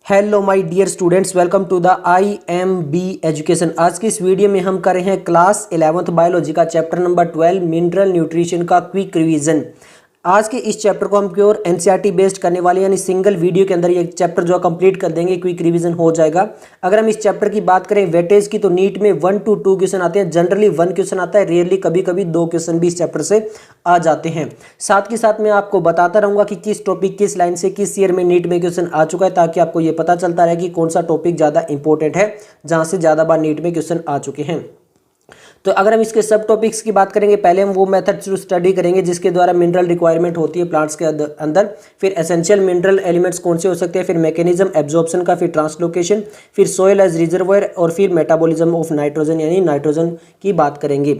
Hello my dear students, welcome to the IMB education. आज की इस वीडियो में हम कर रहे हैं क्लास 11th बायोलॉजी का चैप्टर नंबर 12 मिनरल न्यूट्रिशन का क्विक रिवीजन। आज के इस चैप्टर को हम प्योर NCERT बेस्ड करने वाले, यानी सिंगल वीडियो के अंदर ये चैप्टर जो कंप्लीट कर देंगे, क्विक रिवीजन हो जाएगा। अगर हम इस चैप्टर की बात करें वेटेज की, तो नीट में 1 to 2 क्वेश्चन आते हैं। जनरली 1 क्वेश्चन आता है, रेयरली कभी कभी 2 क्वेश्चन भी इस चैप्टर से आ जाते हैं। साथ के साथ मैं आपको बताता रहूंगा कि किस टॉपिक किस लाइन से किस ईयर में नीट में क्वेश्चन आ चुका है, ताकि आपको ये पता चलता रहे कि कौन सा टॉपिक ज़्यादा इंपॉर्टेंट है, जहाँ से ज़्यादा बार नीट में क्वेश्चन आ चुके हैं। तो अगर हम इसके सब टॉपिक्स की बात करेंगे, पहले हम वो मेथड स्टडी करेंगे जिसके द्वारा मिनरल रिक्वायरमेंट होती है प्लांट्स के अंदर। फिर एसेंशियल मिनरल एलिमेंट्स कौन से हो सकते हैं, फिर मैकेनिज्म एब्जॉर्प्शन का, फिर ट्रांसलोकेशन, फिर सोयल एज रिजर्वोयर, और फिर मेटाबॉलिज्म ऑफ नाइट्रोजन यानी नाइट्रोजन की बात करेंगे।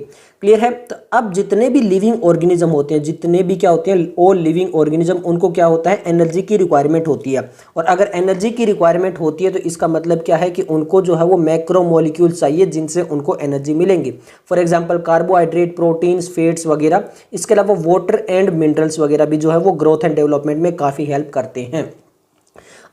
क्लियर है। तो अब जितने भी लिविंग ऑर्गेनिज्म होते हैं, जितने भी क्या होते हैं ऑल लिविंग ऑर्गेनिज्म, उनको क्या होता है, एनर्जी की रिक्वायरमेंट होती है। और अगर एनर्जी की रिक्वायरमेंट होती है तो इसका मतलब क्या है कि उनको जो है वो मैक्रो मॉलिक्यूल चाहिए जिनसे उनको एनर्जी मिलेंगी। For example carbohydrate, proteins, fats वगैरह। इसके अलावा वाटर एंड मिनरल्स वगैरह भी जो है वो ग्रोथ एंड डेवलपमेंट में काफ़ी हेल्प करते हैं।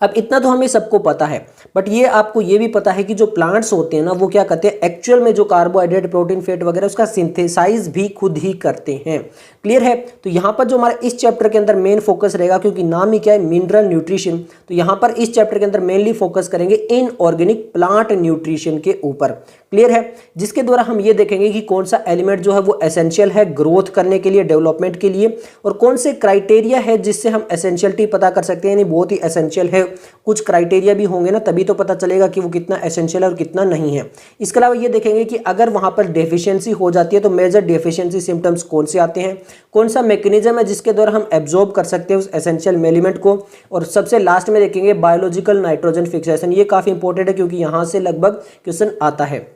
अब इतना तो हमें सबको पता है, बट ये आपको ये भी पता है कि जो प्लांट्स होते हैं ना, वो क्या करते हैं, एक्चुअल में जो कार्बोहाइड्रेट, प्रोटीन, फैट वगैरह उसका सिंथेसाइज भी खुद ही करते हैं। क्लियर है। तो यहाँ पर जो हमारा इस चैप्टर के अंदर मेन फोकस रहेगा, क्योंकि नाम ही क्या है, मिनरल न्यूट्रिशन, तो यहाँ पर इस चैप्टर के अंदर मेनली फोकस करेंगे इनऑर्गेनिक प्लांट न्यूट्रिशन के ऊपर। क्लियर है। जिसके द्वारा हम ये देखेंगे कि कौन सा एलिमेंट जो है वो एसेंशियल है ग्रोथ करने के लिए, डेवलपमेंट के लिए, और कौन से क्राइटेरिया है जिससे हम एसेंशियलिटी पता कर सकते हैं, यानी बहुत ही एसेंशियल है। कुछ क्राइटेरिया भी होंगे ना, तभी तो पता चलेगा कि वो कितना एसेंशियल है और कितना नहीं है। इसके अलावा ये देखेंगे कि अगर वहां पर डेफिशिएंसी हो जाती है तो मेजर डेफिशिएंसी सिम्टम्स कौन से आते हैं, कौन सा मैकेनिज्म है जिसके द्वारा हम एब्जॉर्ब कर सकते हैं उस एसेंशियल एलिमेंट को, और सबसे लास्ट में देखेंगे बायोलॉजिकल नाइट्रोजन फिक्सेशन। ये काफी इंपॉर्टेंट है क्योंकि यहां से लगभग क्वेश्चन आता है।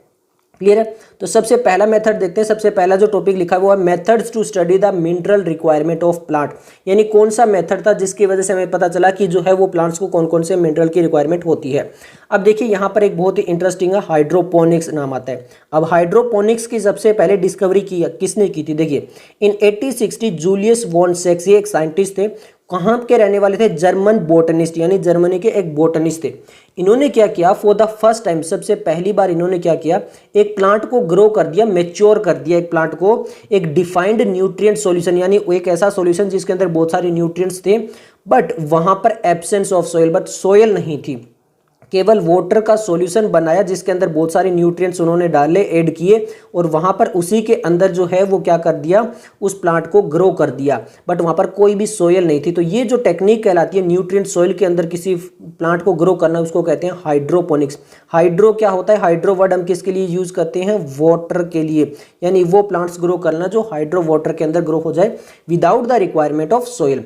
क्लियर है। तो सबसे पहला मेथड देखते हैं। सबसे पहला जो टॉपिक लिखा हुआ है, methods to study the mineral requirement of plant, यानी कौन सा मेथड था जिसकी वजह से हमें पता चला कि जो है वो प्लांट्स को कौन कौन से मिनरल की रिक्वायरमेंट होती है। अब देखिए यहाँ पर एक बहुत ही इंटरेस्टिंग है, हाइड्रोपोनिक्स नाम आता है। अब हाइड्रोपोनिक्स की सबसे पहले डिस्कवरी की किसने की थी, देखिए इन 1860 जूलियस वॉन सेक्स, ये एक साइंटिस्ट थे। कहाँ के रहने वाले थे, जर्मन बोटनिस्ट, यानी जर्मनी के एक बोटनिस्ट थे। इन्होंने क्या किया, फॉर द फर्स्ट टाइम, सबसे पहली बार इन्होंने क्या किया, एक प्लांट को ग्रो कर दिया, मैच्योर कर दिया एक प्लांट को, एक डिफाइंड न्यूट्रिएंट सॉल्यूशन, यानी एक ऐसा सॉल्यूशन जिसके अंदर बहुत सारे न्यूट्रिएंट्स थे, बट वहां पर absence of soil, but soil नहीं थी, केवल वाटर का सॉल्यूशन बनाया जिसके अंदर बहुत सारे न्यूट्रिएंट्स उन्होंने डाले, ऐड किए, और वहां पर उसी के अंदर जो है वो क्या कर दिया, उस प्लांट को ग्रो कर दिया, बट वहां पर कोई भी सोयल नहीं थी। तो ये जो टेक्निक कहलाती है न्यूट्रिएंट सोयल के अंदर किसी प्लांट को ग्रो करना, उसको कहते हैं हाइड्रोपोनिक्स। हाइड्रो क्या होता है, हाइड्रो वर्ड हम किसके लिए यूज करते हैं, वाटर के लिए, यानी वो प्लांट्स ग्रो करना जो हाइड्रो वाटर के अंदर ग्रो हो जाए without the requirement of soil.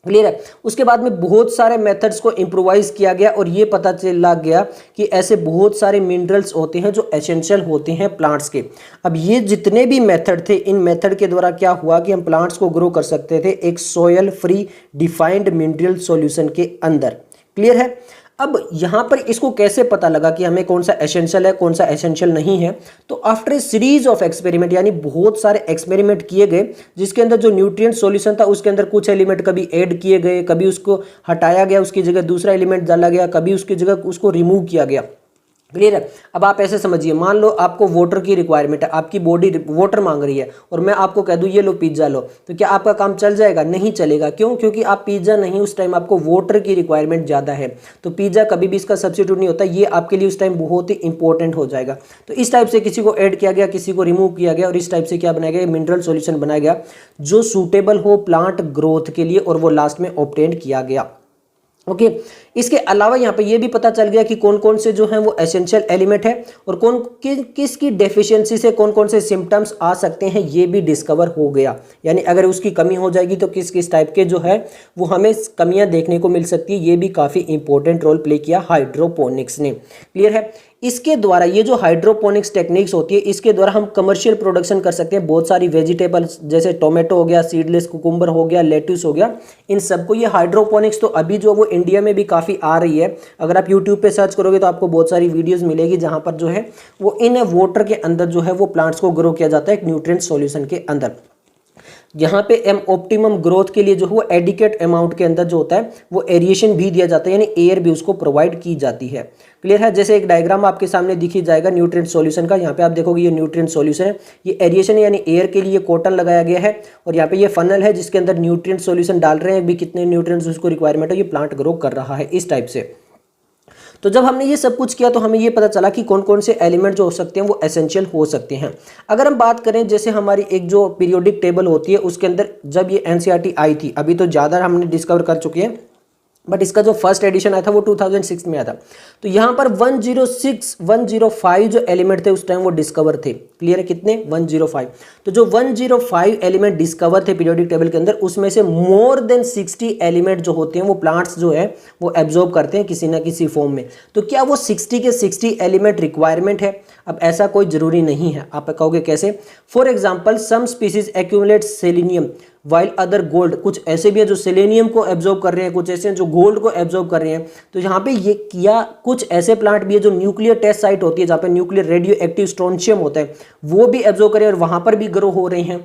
Clear है। उसके बाद में बहुत सारे मेथड्स को इम्प्रोवाइज किया गया और ये पता चला गया कि ऐसे बहुत सारे मिनरल्स होते हैं जो एसेंशियल होते हैं प्लांट्स के। अब ये जितने भी मेथड थे, इन मेथड के द्वारा क्या हुआ कि हम प्लांट्स को ग्रो कर सकते थे एक soil free defined mineral solution के अंदर। क्लियर है। अब यहाँ पर इसको कैसे पता लगा कि हमें कौन सा एसेंशियल है, कौन सा एसेंशियल नहीं है, तो after a series of experiment, यानी बहुत सारे एक्सपेरिमेंट किए गए जिसके अंदर जो न्यूट्रिएंट सॉल्यूशन था उसके अंदर कुछ एलिमेंट कभी ऐड किए गए, कभी उसको हटाया गया, उसकी जगह दूसरा एलिमेंट डाला गया, कभी उसकी जगह उसको रिमूव किया गया। क्लियर है। अब आप ऐसे समझिए, मान लो आपको वाटर की रिक्वायरमेंट है, आपकी बॉडी वाटर मांग रही है, और मैं आपको कह दूं ये लो पिज्जा लो, तो क्या आपका काम चल जाएगा, नहीं चलेगा। क्यों, क्योंकि आप पिज्जा नहीं, उस टाइम आपको वाटर की रिक्वायरमेंट ज़्यादा है, तो पिज्जा कभी भी इसका सब्स्टिट्यूट नहीं होता, ये आपके लिए उस टाइम बहुत ही इंपॉर्टेंट हो जाएगा। तो इस टाइप से किसी को ऐड किया गया, किसी को रिमूव किया गया, और इस टाइप से क्या बनाया गया, मिनरल सॉल्यूशन बनाया गया जो सूटेबल हो प्लांट ग्रोथ के लिए, और वो लास्ट में ऑब्टेन किया गया। ओके। इसके अलावा यहाँ पे ये भी पता चल गया कि कौन कौन से जो हैं वो एसेंशियल एलिमेंट है, और कौन किसकी डेफिशिएंसी से कौन कौन से सिम्टम्स आ सकते हैं, ये भी डिस्कवर हो गया। यानी अगर उसकी कमी हो जाएगी तो किस किस टाइप के जो है वो हमें कमियां देखने को मिल सकती है। ये भी काफ़ी इंपॉर्टेंट रोल प्ले किया हाइड्रोपोनिक्स ने। क्लियर है। इसके द्वारा, ये जो हाइड्रोपोनिक्स टेक्निक्स होती है, इसके द्वारा हम कमर्शियल प्रोडक्शन कर सकते हैं बहुत सारी वेजिटेबल्स, जैसे टोमेटो हो गया, सीडलेस कुकुम्बर हो गया, लेट्यूस हो गया, इन सबको ये हाइड्रोपोनिक्स तो अभी जो वो इंडिया में भी काफ़ी आ रही है। अगर आप यूट्यूब पे सर्च करोगे तो आपको बहुत सारी वीडियोस मिलेगी जहाँ पर जो है वो इन वाटर के अंदर जो है वो प्लांट्स को ग्रो किया जाता है एक न्यूट्रिएंट सॉल्यूशन के अंदर। यहाँ पे ऑप्टिमम ग्रोथ के लिए जो वो एडिकेट अमाउंट के अंदर जो होता है वो एरिएशन भी दिया जाता है, यानी एयर भी उसको प्रोवाइड की जाती है। क्लियर है। जैसे एक डायग्राम आपके सामने दिखी जाएगा न्यूट्रिएंट सॉल्यूशन का, यहाँ पे आप देखोगे ये न्यूट्रिएंट सॉल्यूशन है, ये एरिएशन यानी एयर के लिए कॉटन लगाया गया है, और यहाँ पे ये फनल है जिसके अंदर न्यूट्रिएंट सॉल्यूशन डाल रहे हैं, भी कितने न्यूट्रिएंट्स उसको रिक्वायरमेंट है, ये प्लांट ग्रो कर रहा है इस टाइप से। तो जब हमने ये सब कुछ किया तो हमें ये पता चला कि कौन कौन से एलिमेंट जो हो सकते हैं वो एसेंशियल हो सकते हैं। अगर हम बात करें जैसे हमारी एक जो पीरियोडिक टेबल होती है उसके अंदर जब ये एनसीईआरटी आई थी, अभी तो ज़्यादा हमने डिस्कवर कर चुके हैं, बट इसका जो फर्स्ट एडिशन आया था वो 2006 में आया था। तो यहाँ पर 106, 105 जो एलिमेंट थे उस टाइम वो डिस्कवर थे। क्लियर है, कितने? 105। तो जो 105 एलिमेंट डिस्कवर थे पीरियोडिक टेबल के अंदर, उसमें से मोर देन 60 एलिमेंट जो होते हैं वो प्लांट्स जो है वो एब्जॉर्ब करते हैं किसी ना किसी फॉर्म में। तो क्या वो 60 के 60 एलिमेंट रिक्वायरमेंट है? अब ऐसा कोई जरूरी नहीं है। आप कहोगे कैसे? For example some species accumulate selenium while other gold. कुछ ऐसे भी है जो सेलेनियम को एब्जॉर्ब कर रहे हैं, कुछ ऐसे हैं जो गोल्ड को एब्जॉर्ब कर रहे हैं। तो यहाँ पे ये किया, कुछ ऐसे प्लांट भी है जो न्यूक्लियर टेस्ट साइट होती है जहाँ पे न्यूक्लियर रेडियो एक्टिव स्ट्रोंशियम होता है वो भी एब्जॉर्ब कर रहे हैं और वहां पर भी ग्रो हो रहे हैं।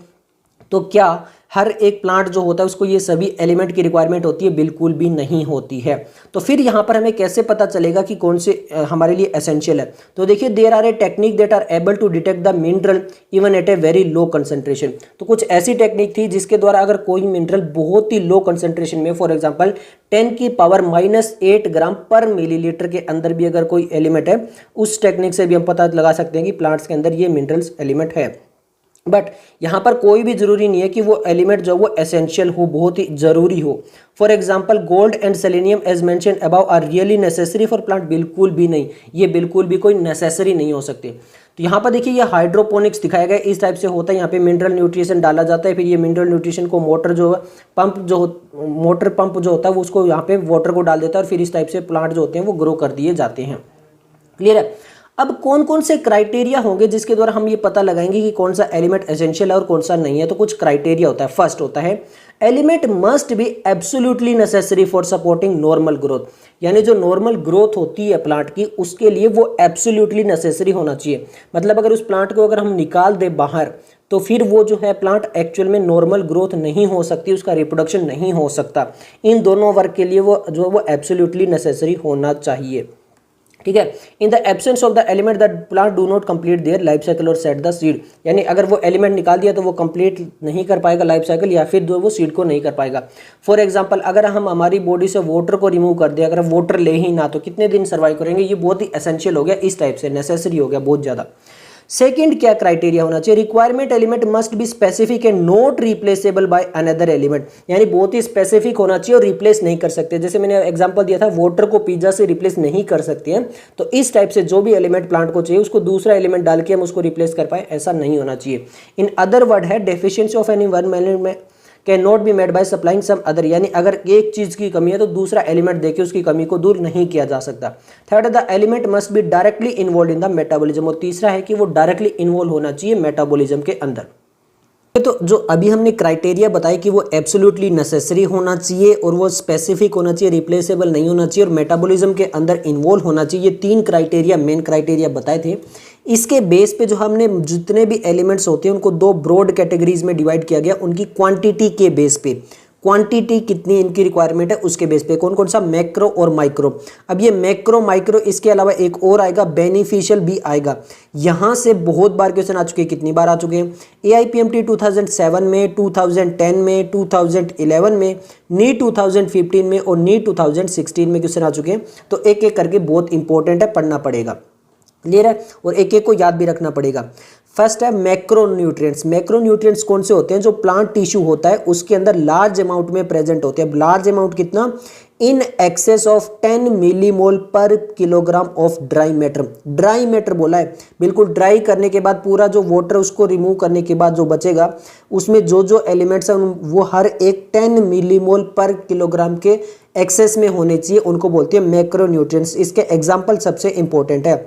तो क्या हर एक प्लांट जो होता है उसको ये सभी एलिमेंट की रिक्वायरमेंट होती है? बिल्कुल भी नहीं होती है। तो फिर यहाँ पर हमें कैसे पता चलेगा कि कौन से हमारे लिए एसेंशियल है? तो देखिए, there are a technique that are able to detect the mineral even at a very low concentration. तो कुछ ऐसी टेक्निक थी जिसके द्वारा अगर कोई मिनरल बहुत ही लो कंसंट्रेशन में, फॉर एग्जाम्पल 10 की पावर -8 ग्राम पर मिलीलीटर के अंदर भी अगर कोई एलिमेंट है, उस टेक्निक से भी हम पता लगा सकते हैं कि प्लांट्स के अंदर ये मिनरल्स एलिमेंट है। बट यहाँ पर कोई भी जरूरी नहीं है कि वो एलिमेंट जो वो एसेंशियल हो, बहुत ही जरूरी हो। For example gold and selenium as mention above are really necessary for plant? बिल्कुल भी नहीं, ये बिल्कुल भी कोई नेसेसरी नहीं हो सकते। तो यहाँ पर देखिए ये हाइड्रोपोनिक्स दिखाया गया, इस टाइप से होता है। यहाँ पे मिनरल न्यूट्रिशन डाला जाता है, फिर ये मिनरल न्यूट्रिशन को मोटर जो है मोटर पंप जो होता है वो उसको यहाँ पे वाटर को डाल देता है और फिर इस टाइप से प्लांट जो होते हैं वो ग्रो कर दिए जाते हैं। क्लियर है। अब कौन कौन से क्राइटेरिया होंगे जिसके द्वारा हम ये पता लगाएंगे कि कौन सा एलिमेंट एसेंशियल है और कौन सा नहीं है? तो कुछ क्राइटेरिया होता है। फर्स्ट होता है element must be absolutely necessary for supporting normal growth, यानी जो नॉर्मल ग्रोथ होती है प्लांट की उसके लिए वो एब्सोल्युटली नेसेसरी होना चाहिए। मतलब अगर उस प्लांट को अगर हम निकाल दें बाहर तो फिर वो जो है प्लांट एक्चुअल में नॉर्मल ग्रोथ नहीं हो सकती, उसका रिप्रोडक्शन नहीं हो सकता। इन दोनों वर्क के लिए वो जो वो एब्सोल्युटली नेसेसरी होना चाहिए। ठीक है। In the absence of the element that plant do not complete their life cycle और सेट द सीड, यानी अगर वो एलिमेंट निकाल दिया तो वो कंप्लीट नहीं कर पाएगा लाइफ साइकिल या फिर वो सीड को नहीं कर पाएगा। फॉर एग्जांपल अगर हम हमारी बॉडी से वाटर को रिमूव कर दें, अगर वाटर ले ही ना तो कितने दिन सर्वाइव करेंगे? ये बहुत ही एसेंशियल हो गया, इस टाइप से नेसेसरी हो गया बहुत ज़्यादा। सेकंड क्या क्राइटेरिया होना चाहिए? Requirement element must be specific and not replaceable by another element, यानी बहुत ही स्पेसिफिक होना चाहिए और रिप्लेस नहीं कर सकते। जैसे मैंने एग्जांपल दिया था वाटर को पिज्जा से रिप्लेस नहीं कर सकते हैं, तो इस टाइप से जो भी एलिमेंट प्लांट को चाहिए उसको दूसरा एलिमेंट डाल के हम उसको रिप्लेस कर पाए, ऐसा नहीं होना चाहिए। इन अदर वर्ड है deficiency of any one element can not be made by supplying some other, यानी अगर एक चीज की कमी है तो दूसरा एलिमेंट देके उसकी कमी को दूर नहीं किया जा सकता। Third, the element must be directly involve in the metabolism, और तीसरा है कि वो डायरेक्टली इन्वॉल्व होना चाहिए मेटाबॉलिज्म के अंदर। तो जो अभी हमने क्राइटेरिया बताया कि वो एब्सोल्युटली नेसेसरी होना चाहिए और वो स्पेसिफिक होना चाहिए, रिप्लेसेबल नहीं होना चाहिए और मेटाबॉलिज्म के अंदर इन्वॉल्व होना चाहिए, ये तीन क्राइटेरिया मेन क्राइटेरिया बताए थे। इसके बेस पे जो हमने जितने भी एलिमेंट्स होते हैं उनको दो ब्रॉड कैटेगरीज में डिवाइड किया गया, उनकी क्वांटिटी के बेस पे। क्वांटिटी कितनी इनकी रिक्वायरमेंट है उसके बेस पे, कौन कौन सा? मैक्रो और माइक्रो। अब ये मैक्रो माइक्रो इसके अलावा एक और आएगा बेनिफिशियल भी आएगा। यहाँ से बहुत बार क्वेश्चन आ चुके हैं, कितनी बार आ चुके हैं? AIPMT 2007 में, 2010 में, 2011 में, नीट 2015 में और नीट 2016 में क्वेश्चन आ चुके हैं। तो एक एक करके बहुत इंपॉर्टेंट है, पढ़ना पड़ेगा। क्लियर है। और एक एक को याद भी रखना पड़ेगा। फर्स्ट है मैक्रोन्यूट्रिएंट्स। मैक्रोन्यूट्रिएंट्स कौन से होते हैं? जो प्लांट टिश्यू होता है उसके अंदर लार्ज अमाउंट में प्रेजेंट होते हैं। लार्ज अमाउंट कितना? इन एक्सेस ऑफ 10 मिलीमोल पर kilogram of dry matter. Dry matter बोला है, बिल्कुल ड्राई करने के बाद पूरा जो वाटर उसको रिमूव करने के बाद जो बचेगा उसमें जो जो एलिमेंट्स हैं वो हर एक 10 मिलीमोल पर किलोग्राम के एक्सेस में होने चाहिए, उनको बोलते हैं मैक्रोन्यूट्रिएंट्स। इसके एग्जाम्पल सबसे इंपॉर्टेंट है।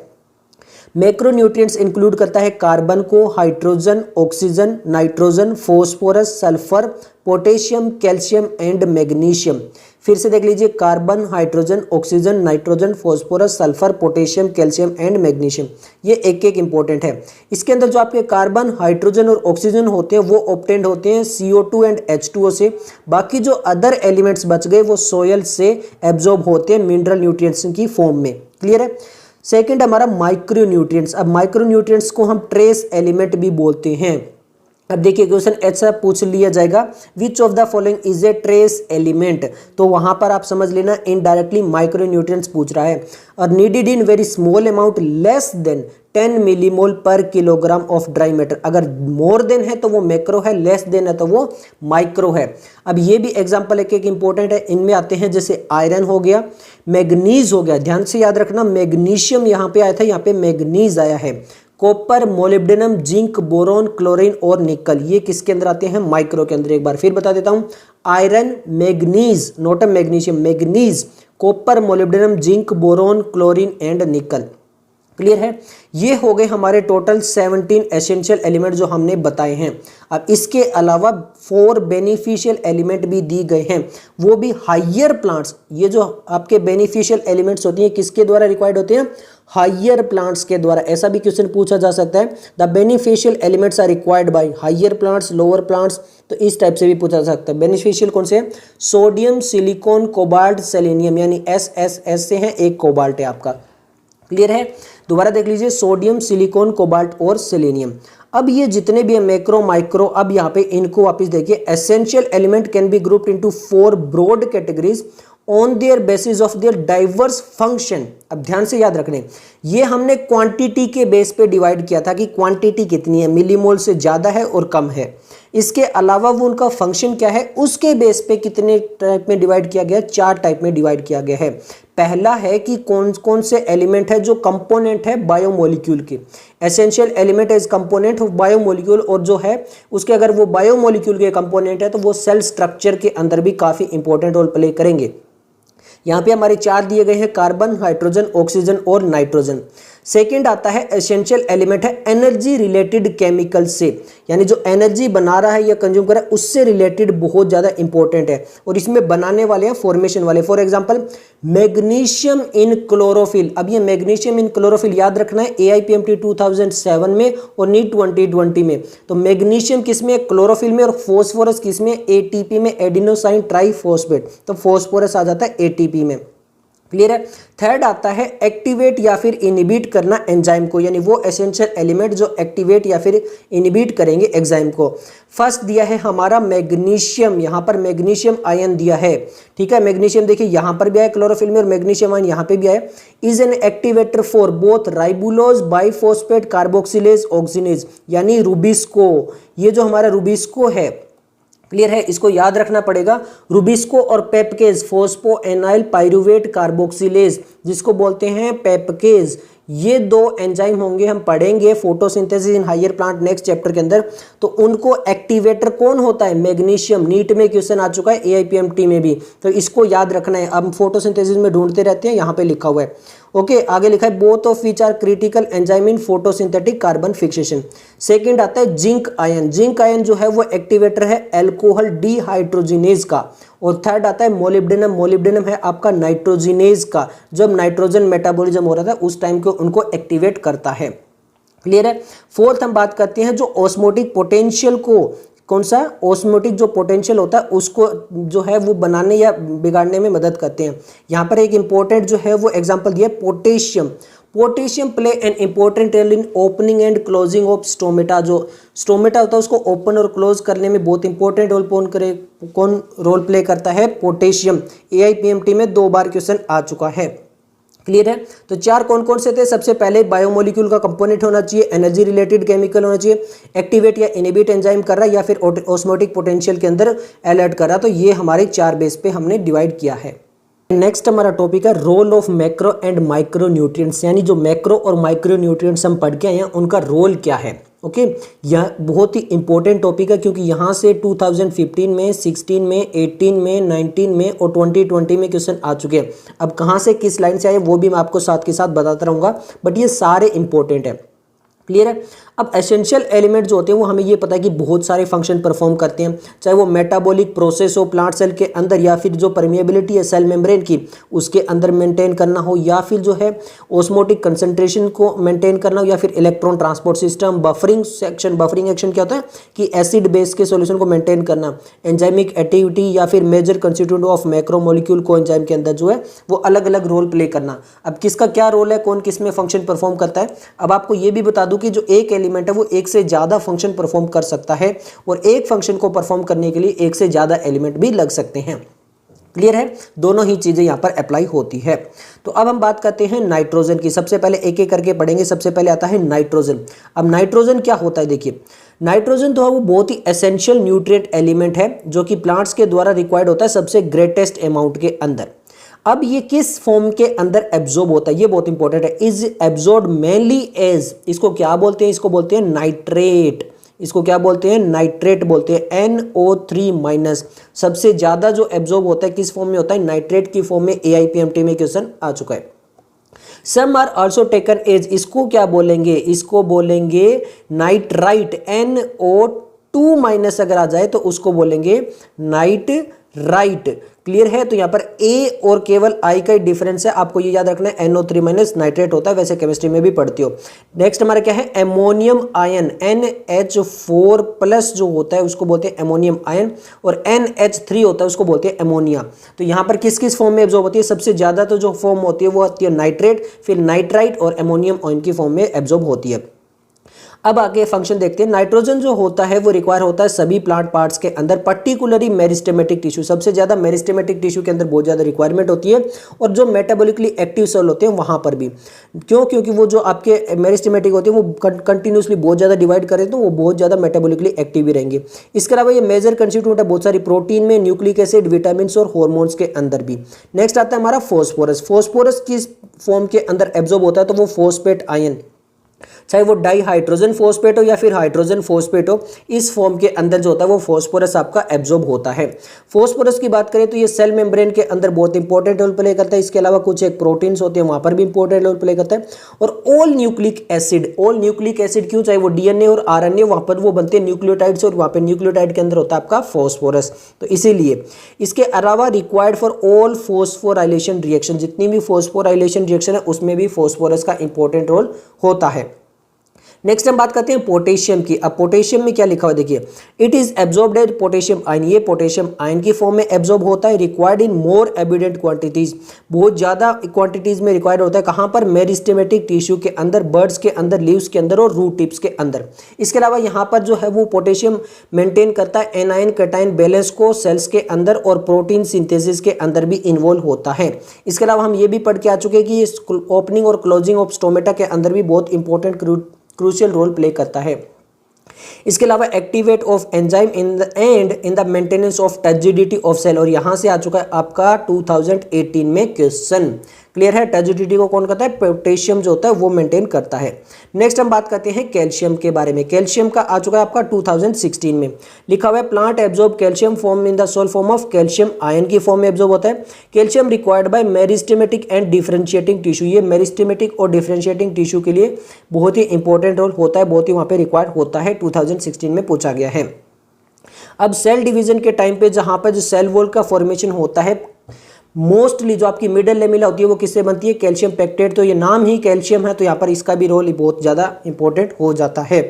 मैक्रोन्यूट्रिएंट्स इंक्लूड करता है कार्बन को, hydrogen, oxygen, nitrogen, phosphorus, sulphur, potassium, calcium and magnesium. फिर से देख लीजिए, carbon, hydrogen, oxygen, nitrogen, phosphorus, sulphur, potassium, calcium and magnesium, ये एक एक इंपॉर्टेंट है। इसके अंदर जो आपके कार्बन, हाइड्रोजन और ऑक्सीजन होते हैं वो ऑब्टेन्ड होते हैं CO2 एंड H2O से। बाकी जो अदर एलिमेंट्स बच गए वो सोयल से एब्जॉर्ब होते हैं मिनरल न्यूट्रिएंट्स की फॉर्म में। क्लियर है। सेकेंड हमारा माइक्रो न्यूट्रिएंट्स। अब माइक्रो न्यूट्रिएंट्स को हम ट्रेस एलिमेंट भी बोलते हैं। अब देखिए क्वेश्चन ऐसा पूछ लिया जाएगा, विच of the following is a trace element, तो वहां पर आप समझ लेना इनडायरेक्टली माइक्रो न्यूट्रिएंट्स पूछ रहा है। और needed in very small amount less than 10 millimole पर किलोग्राम ऑफ ड्राई मैटर। अगर मोर देन है तो वो मैक्रो है, लेस देन है तो वो माइक्रो है। अब ये भी एग्जांपल एक एक इंपॉर्टेंट है, इनमें आते हैं जैसे आयरन हो गया, मैग्नीज हो गया, ध्यान से याद रखना मैग्नीशियम यहाँ पे आया था, यहाँ पे मैग्नीज आया है। Copper, molybdenum, zinc, boron, chlorine और निकल, ये किसके अंदर आते हैं, माइक्रो के अंदर। एक बार फिर बता देता हूं, iron, manganese, not a magnesium, manganese, copper, molybdenum, zinc, boron, chlorine and निकल। क्लियर है। ये हो गए हमारे टोटल 17 एसेंशियल एलिमेंट जो हमने बताए हैं। अब इसके अलावा 4 बेनिफिशियल एलिमेंट भी दी गए हैं, वो भी हायर प्लांट्स। ये जो आपके बेनिफिशियल एलिमेंट्स होती हैं किसके द्वारा रिक्वायर्ड होते हैं, हायर प्लांट्स के द्वारा। ऐसा भी क्वेश्चन पूछा जा सकता है, the beneficial elements are required by higher plants, lower plants, तो इस टाइप से भी पूछा जा सकता है। बेनिफिशियल कौन से हैं, सोडियम, सिलिकॉन, कोबाल्ट, सेलेनियम, यानी SSS से है, एक कोबाल्ट है आपका। क्लियर है। दोबारा देख लीजिए, सोडियम, सिलिकॉन, कोबाल्ट और सेलेनियम। अब ये जितने भी है मैक्रो, माइक्रो, अब यहाँ पे इनको वापस देखिए, essential element can be grouped into 4 broad categories on their basis of their diverse function. अब ध्यान से याद रखने, ये हमने क्वांटिटी के बेस पे डिवाइड किया था कि क्वांटिटी कितनी है, मिलीमोल से ज़्यादा है और कम है। इसके अलावा वो उनका फंक्शन क्या है उसके बेस पे कितने टाइप में डिवाइड किया गया है, 4 टाइप में डिवाइड किया गया है। पहला है कि कौन कौन से एलिमेंट है जो कंपोनेंट है बायोमोलिक्यूल के, essential element is component of biomolecule, और जो है उसके अगर वो बायोमोलिक्यूल के कंपोनेंट है तो वो सेल स्ट्रक्चर के अंदर भी काफ़ी इंपॉर्टेंट रोल प्ले करेंगे। यहाँ पे हमारे 4 दिए गए हैं, कार्बन, हाइड्रोजन, ऑक्सीजन और नाइट्रोजन। सेकंड आता है एसेंशियल एलिमेंट है एनर्जी रिलेटेड केमिकल से, यानी जो एनर्जी बना रहा है या कंज्यूम कर रहा है उससे रिलेटेड बहुत ज़्यादा इंपॉर्टेंट है, और इसमें बनाने वाले हैं फॉर्मेशन वाले। For example magnesium in chlorophyll. अब ये मैग्नीशियम इन क्लोरोफिल याद रखना है, AIPMT 2007 में और नीट 2020 में। तो मैग्नीशियम किसमें, क्लोरोफिल में, और फॉस्फोरस किसमें, ATP में, एडिनोसाइन ट्राइफॉस्फेट, तो फॉस्फोरस आ जाता है ATP में। क्लियर है। थर्ड आता है एक्टिवेट या फिर इनिबिट करना एंजाइम को, यानी वो एसेंशियल एलिमेंट जो एक्टिवेट या फिर इनिबिट करेंगे एंजाइम को। फर्स्ट दिया है हमारा मैग्नीशियम, यहाँ पर मैग्नीशियम आयन दिया है, ठीक है। मैग्नीशियम देखिए यहाँ पर भी आया क्लोरोफिल में, और मैग्नीशियम आयन यहाँ पे भी आया। Is an activator for both ribulose, biphosphate, carboxylase, oxygenase, यानी रुबिस्को। ये जो हमारा रुबिस्को है, क्लियर है, इसको याद रखना पड़ेगा। रुबिस्को और पेपकेज, फोस्फो एनाइल पाइरुवेट कार्बोक्सिलेज, जिसको बोलते हैं पेपकेज, ये 2 एंजाइम होंगे, हम पढ़ेंगे photosynthesis in higher plant next chapter के अंदर। तो उनको एक्टिवेटर कौन होता है, मैग्नीशियम। नीट में क्वेश्चन आ चुका है, AIPMT में भी, तो इसको याद रखना है। अब फोटोसिंथेसिस में ढूंढते रहते हैं, यहाँ पे लिखा हुआ है। ओके, आगे लिखा है both of which are critical enzyme in photosynthetic carbon fixation. Second आता है जिंक आयन। जिंक आयन जो है वो एक्टिवेटर है अल्कोहल डिहाइड्रोजिनेज का। और थर्ड आता है मोलिब्डेनम। मोलिब्डेनम है आपका नाइट्रोजिनेज का, जब नाइट्रोजन मेटाबॉलिज्म हो रहा था उस टाइम को उनको एक्टिवेट करता है। क्लियर है। फोर्थ हम बात करते हैं जो ऑस्मोटिक पोटेंशियल को, कौन सा, ऑस्मोटिक जो पोटेंशियल होता है उसको जो है वो बनाने या बिगाड़ने में मदद करते हैं। यहाँ पर एक इंपॉर्टेंट जो है वो एग्जांपल दिया potassium. Potassium play an important role in opening and closing of stomata. जो स्टोमेटा होता है उसको ओपन और क्लोज करने में बहुत इंपॉर्टेंट कौन रोल प्ले करता है, पोटेशियम। AIPMT में 2 बार क्वेश्चन आ चुका है। क्लियर है। तो 4 कौन कौन से थे, सबसे पहले बायोमोलिक्यूल का कंपोनेंट होना चाहिए, एनर्जी रिलेटेड केमिकल होना चाहिए, एक्टिवेट या इनिबिट एंजाइम कर रहा है, या फिर ऑस्मोटिक पोटेंशियल के अंदर अलर्ट कर रहा है। तो ये हमारे 4 बेस पे हमने डिवाइड किया है। नेक्स्ट हमारा टॉपिक है role of macro and micro nutrients, यानी जो मैक्रो और माइक्रो न्यूट्रिएंट्स हम पढ़ के आए हैं उनका रोल क्या है। ओके, यह बहुत ही इंपॉर्टेंट टॉपिक है क्योंकि यहाँ से 2015 में, 16 में, 18 में, 19 में और 2020 में क्वेश्चन आ चुके हैं। अब कहाँ से किस लाइन से आए वो भी मैं आपको साथ के साथ बताता रहूँगा, बट ये सारे इंपॉर्टेंट है। क्लियर है। अब एसेंशियल एलिमेंट जो होते हैं वो हमें ये पता है कि बहुत सारे फंक्शन परफॉर्म करते हैं, चाहे वो मेटाबॉलिक प्रोसेस हो प्लांट सेल के अंदर, या फिर जो परमिएबिलिटी है सेल मेम्ब्रेन की उसके अंदर मेंटेन करना हो, या फिर जो है ऑस्मोटिक कंसंट्रेशन को मेंटेन करना हो, या फिर electron transport system, buffering section. Buffering action क्या होता है कि एसिड बेस के सॉल्यूशन को मेंटेन करना, एंजाइमिक एक्टिविटी या फिर मेजर कंस्टिट्यूएंट ऑफ मैक्रोमोलिक्यूल को एंजाइम के अंदर जो है वो अलग अलग रोल प्ले करना। अब किसका क्या रोल है, कौन किस में फंक्शन परफॉर्म करता है। अब आपको ये भी बता दूं कि जो एक एलिमेंट है वो एक से ज्यादा फंक्शन परफॉर्म कर सकता है, और एक फंक्शन को परफॉर्म करने के लिए एक से ज्यादा एलिमेंट भी लग सकते हैं। क्लियर है, दोनों ही चीजें यहां पर अप्लाई होती है। तो अब हम बात करते हैं नाइट्रोजन की। सबसे पहले एक एक करके पढ़ेंगे। सबसे पहले आता है नाइट्रोजन। अब नाइट्रोजन क्या होता है, देखिए नाइट्रोजन तो है वो बहुत ही एसेंशियल न्यूट्रिएंट एलिमेंट है जो कि प्लांट्स के द्वारा रिक्वायर्ड होता है सबसे ग्रेटेस्ट अमाउंट के अंदर। अब ये किस फॉर्म के अंदर एब्जॉर्ब होता है, ये बहुत इंपॉर्टेंट है। इज एब्जॉर्ब मेनली एज, इसको क्या बोलते हैं, इसको बोलते हैं नाइट्रेट। इसको क्या बोलते हैं, नाइट्रेट बोलते हैं, NO3-। सबसे ज्यादा जो एब्जॉर्ब होता है किस फॉर्म में होता है, नाइट्रेट की फॉर्म में। AIPMT में क्वेश्चन आ चुका है। Some are also taken as, इसको क्या बोलेंगे, इसको बोलेंगे नाइट्राइट। NO2- अगर आ जाए तो उसको बोलेंगे नाइट्राइट। क्लियर है, तो यहां पर ए और केवल आई का ही डिफरेंस है, आपको ये याद रखना है। NO3- नाइट्रेट होता है, वैसे केमिस्ट्री में भी पढ़ती हो। नेक्स्ट हमारा क्या है, एमोनियम आयन। NH4+ जो होता है उसको बोलते हैं एमोनियम आयन, और NH3 होता है उसको बोलते हैं एमोनिया। तो यहां पर किस किस फॉर्म में एब्जॉर्ब होती है, सबसे ज्यादा तो जो फॉर्म होती है वो होती है नाइट्रेट, फिर नाइट्राइट और एमोनियम आयन की फॉर्म में एब्जॉर्ब होती है। अब आगे फंक्शन देखते हैं। नाइट्रोजन जो होता है वो रिक्वायर होता है सभी प्लांट पार्ट्स के अंदर, पर्टिकुलरली मेरिस्टेमेटिक टिश्यू। सबसे ज्यादा मेरिस्टेमेटिक टिश्यू के अंदर बहुत ज्यादा रिक्वायरमेंट होती है, और जो मेटाबॉलिकली एक्टिव सेल होते हैं वहां पर भी। क्यों, क्योंकि वो जो आपके मेरिस्टेमेटिक होते हैं वो कंटिन्यूसली बहुत ज्यादा डिवाइड करें तो वो बहुत ज्यादा मेटाबॉलिकली एक्टिव भी रहेंगे। इसके अलावा ये मेजर कंस्टिट्यूएंट है बहुत सारी प्रोटीन में, न्यूक्लिक एसिड, विटामिन और हॉर्मोन्स के अंदर भी। नेक्स्ट आता है हमारा फॉस्फोरस। फॉस्फोरस किस फॉर्म के अंदर एब्जॉर्ब होता है, तो वो फॉस्फेट आयन, चाहे वो डाई हाइड्रोजन फॉस्फेट हो या फिर हाइड्रोजन फॉस्फेट हो, इस फॉर्म के अंदर जो होता है वो फॉस्फोरस आपका एब्जॉर्ब होता है। फॉस्फोरस की बात करें तो ये सेल मेम्ब्रेन के अंदर बहुत इंपॉर्टेंट रोल प्ले करता है। इसके अलावा कुछ एक प्रोटीन्स होते हैं वहां पर भी इंपॉर्टेंट रोल प्ले करता है। और ऑल न्यूक्लिक एसिड क्यों, चाहे वो DNA और RNA, वहां पर वो बनते हैं न्यूक्लियोटाइड्स, और वहां पर न्यूक्लियोटाइड के अंदर होता है आपका फॉस्फोरस। तो इसीलिए इसके अलावा required for all phosphorylation reaction, जितनी भी फॉस्फोराइलेशन रिएक्शन है उसमें भी फॉस्फोरस का इंपॉर्टेंट रोल होता है। नेक्स्ट हम बात करते हैं पोटेशियम की। अब पोटेशियम में क्या लिखा हुआ है, देखिए it is absorbed as potassium ion. ये पोटेशियम आयन की फॉर्म में एब्जॉर्ब होता है, required in more abundant quantities, बहुत ज्यादा क्वांटिटीज में रिक्वायर्ड होता है। कहां पर, मेरिस्टेमेटिक टिश्यू के अंदर, बर्ड्स के अंदर, लीव्स के अंदर और रूट टिप्स के अंदर। इसके अलावा यहां पर जो है वो पोटेशियम मेंटेन करता है एनायन कैटायन बैलेंस को सेल्स के अंदर, और प्रोटीन सिंथेसिस के अंदर भी इन्वॉल्व होता है। इसके अलावा हम ये भी पढ़ के आ चुके हैं कि ओपनिंग और क्लोजिंग ऑफ स्टोमेटा के अंदर भी बहुत इंपॉर्टेंट क्रूशियल रोल प्ले करता है। इसके अलावा activate of enzyme in the end in the maintenance of turgidity of cell, और यहां से आ चुका है आपका 2018 में क्वेश्चन। क्लियर है, टर्जिडिटी को कौन करता है, पोटेशियम जो होता है वो मेंटेन करता है। नेक्स्ट हम बात करते हैं कैल्शियम के बारे में। कैल्शियम का आ चुका है आपका 2016 में, लिखा हुआ है plant absorb calcium form in the soil form of calcium ion की फॉर्म में एब्जॉर्ब होता है। Calcium required by meristematic and differentiating tissue, ये मेरिस्टेमेटिक और डिफरेंशिएटिंग टिश्यू के लिए बहुत ही इंपॉर्टेंट रोल होता है, बहुत ही वहां पे रिक्वायर्ड होता है, 2016 में पूछा गया है। अब सेल डिवीजन के टाइम पे जहां पर जो सेल वॉल का फॉर्मेशन होता है, मोस्टली जो आपकी मिडल लेमिला होती है वो किससे बनती है, कैल्शियम पेक्टेट। तो ये नाम ही कैल्शियम है, तो यहाँ पर इसका भी रोल बहुत ज़्यादा इंपॉर्टेंट हो जाता है।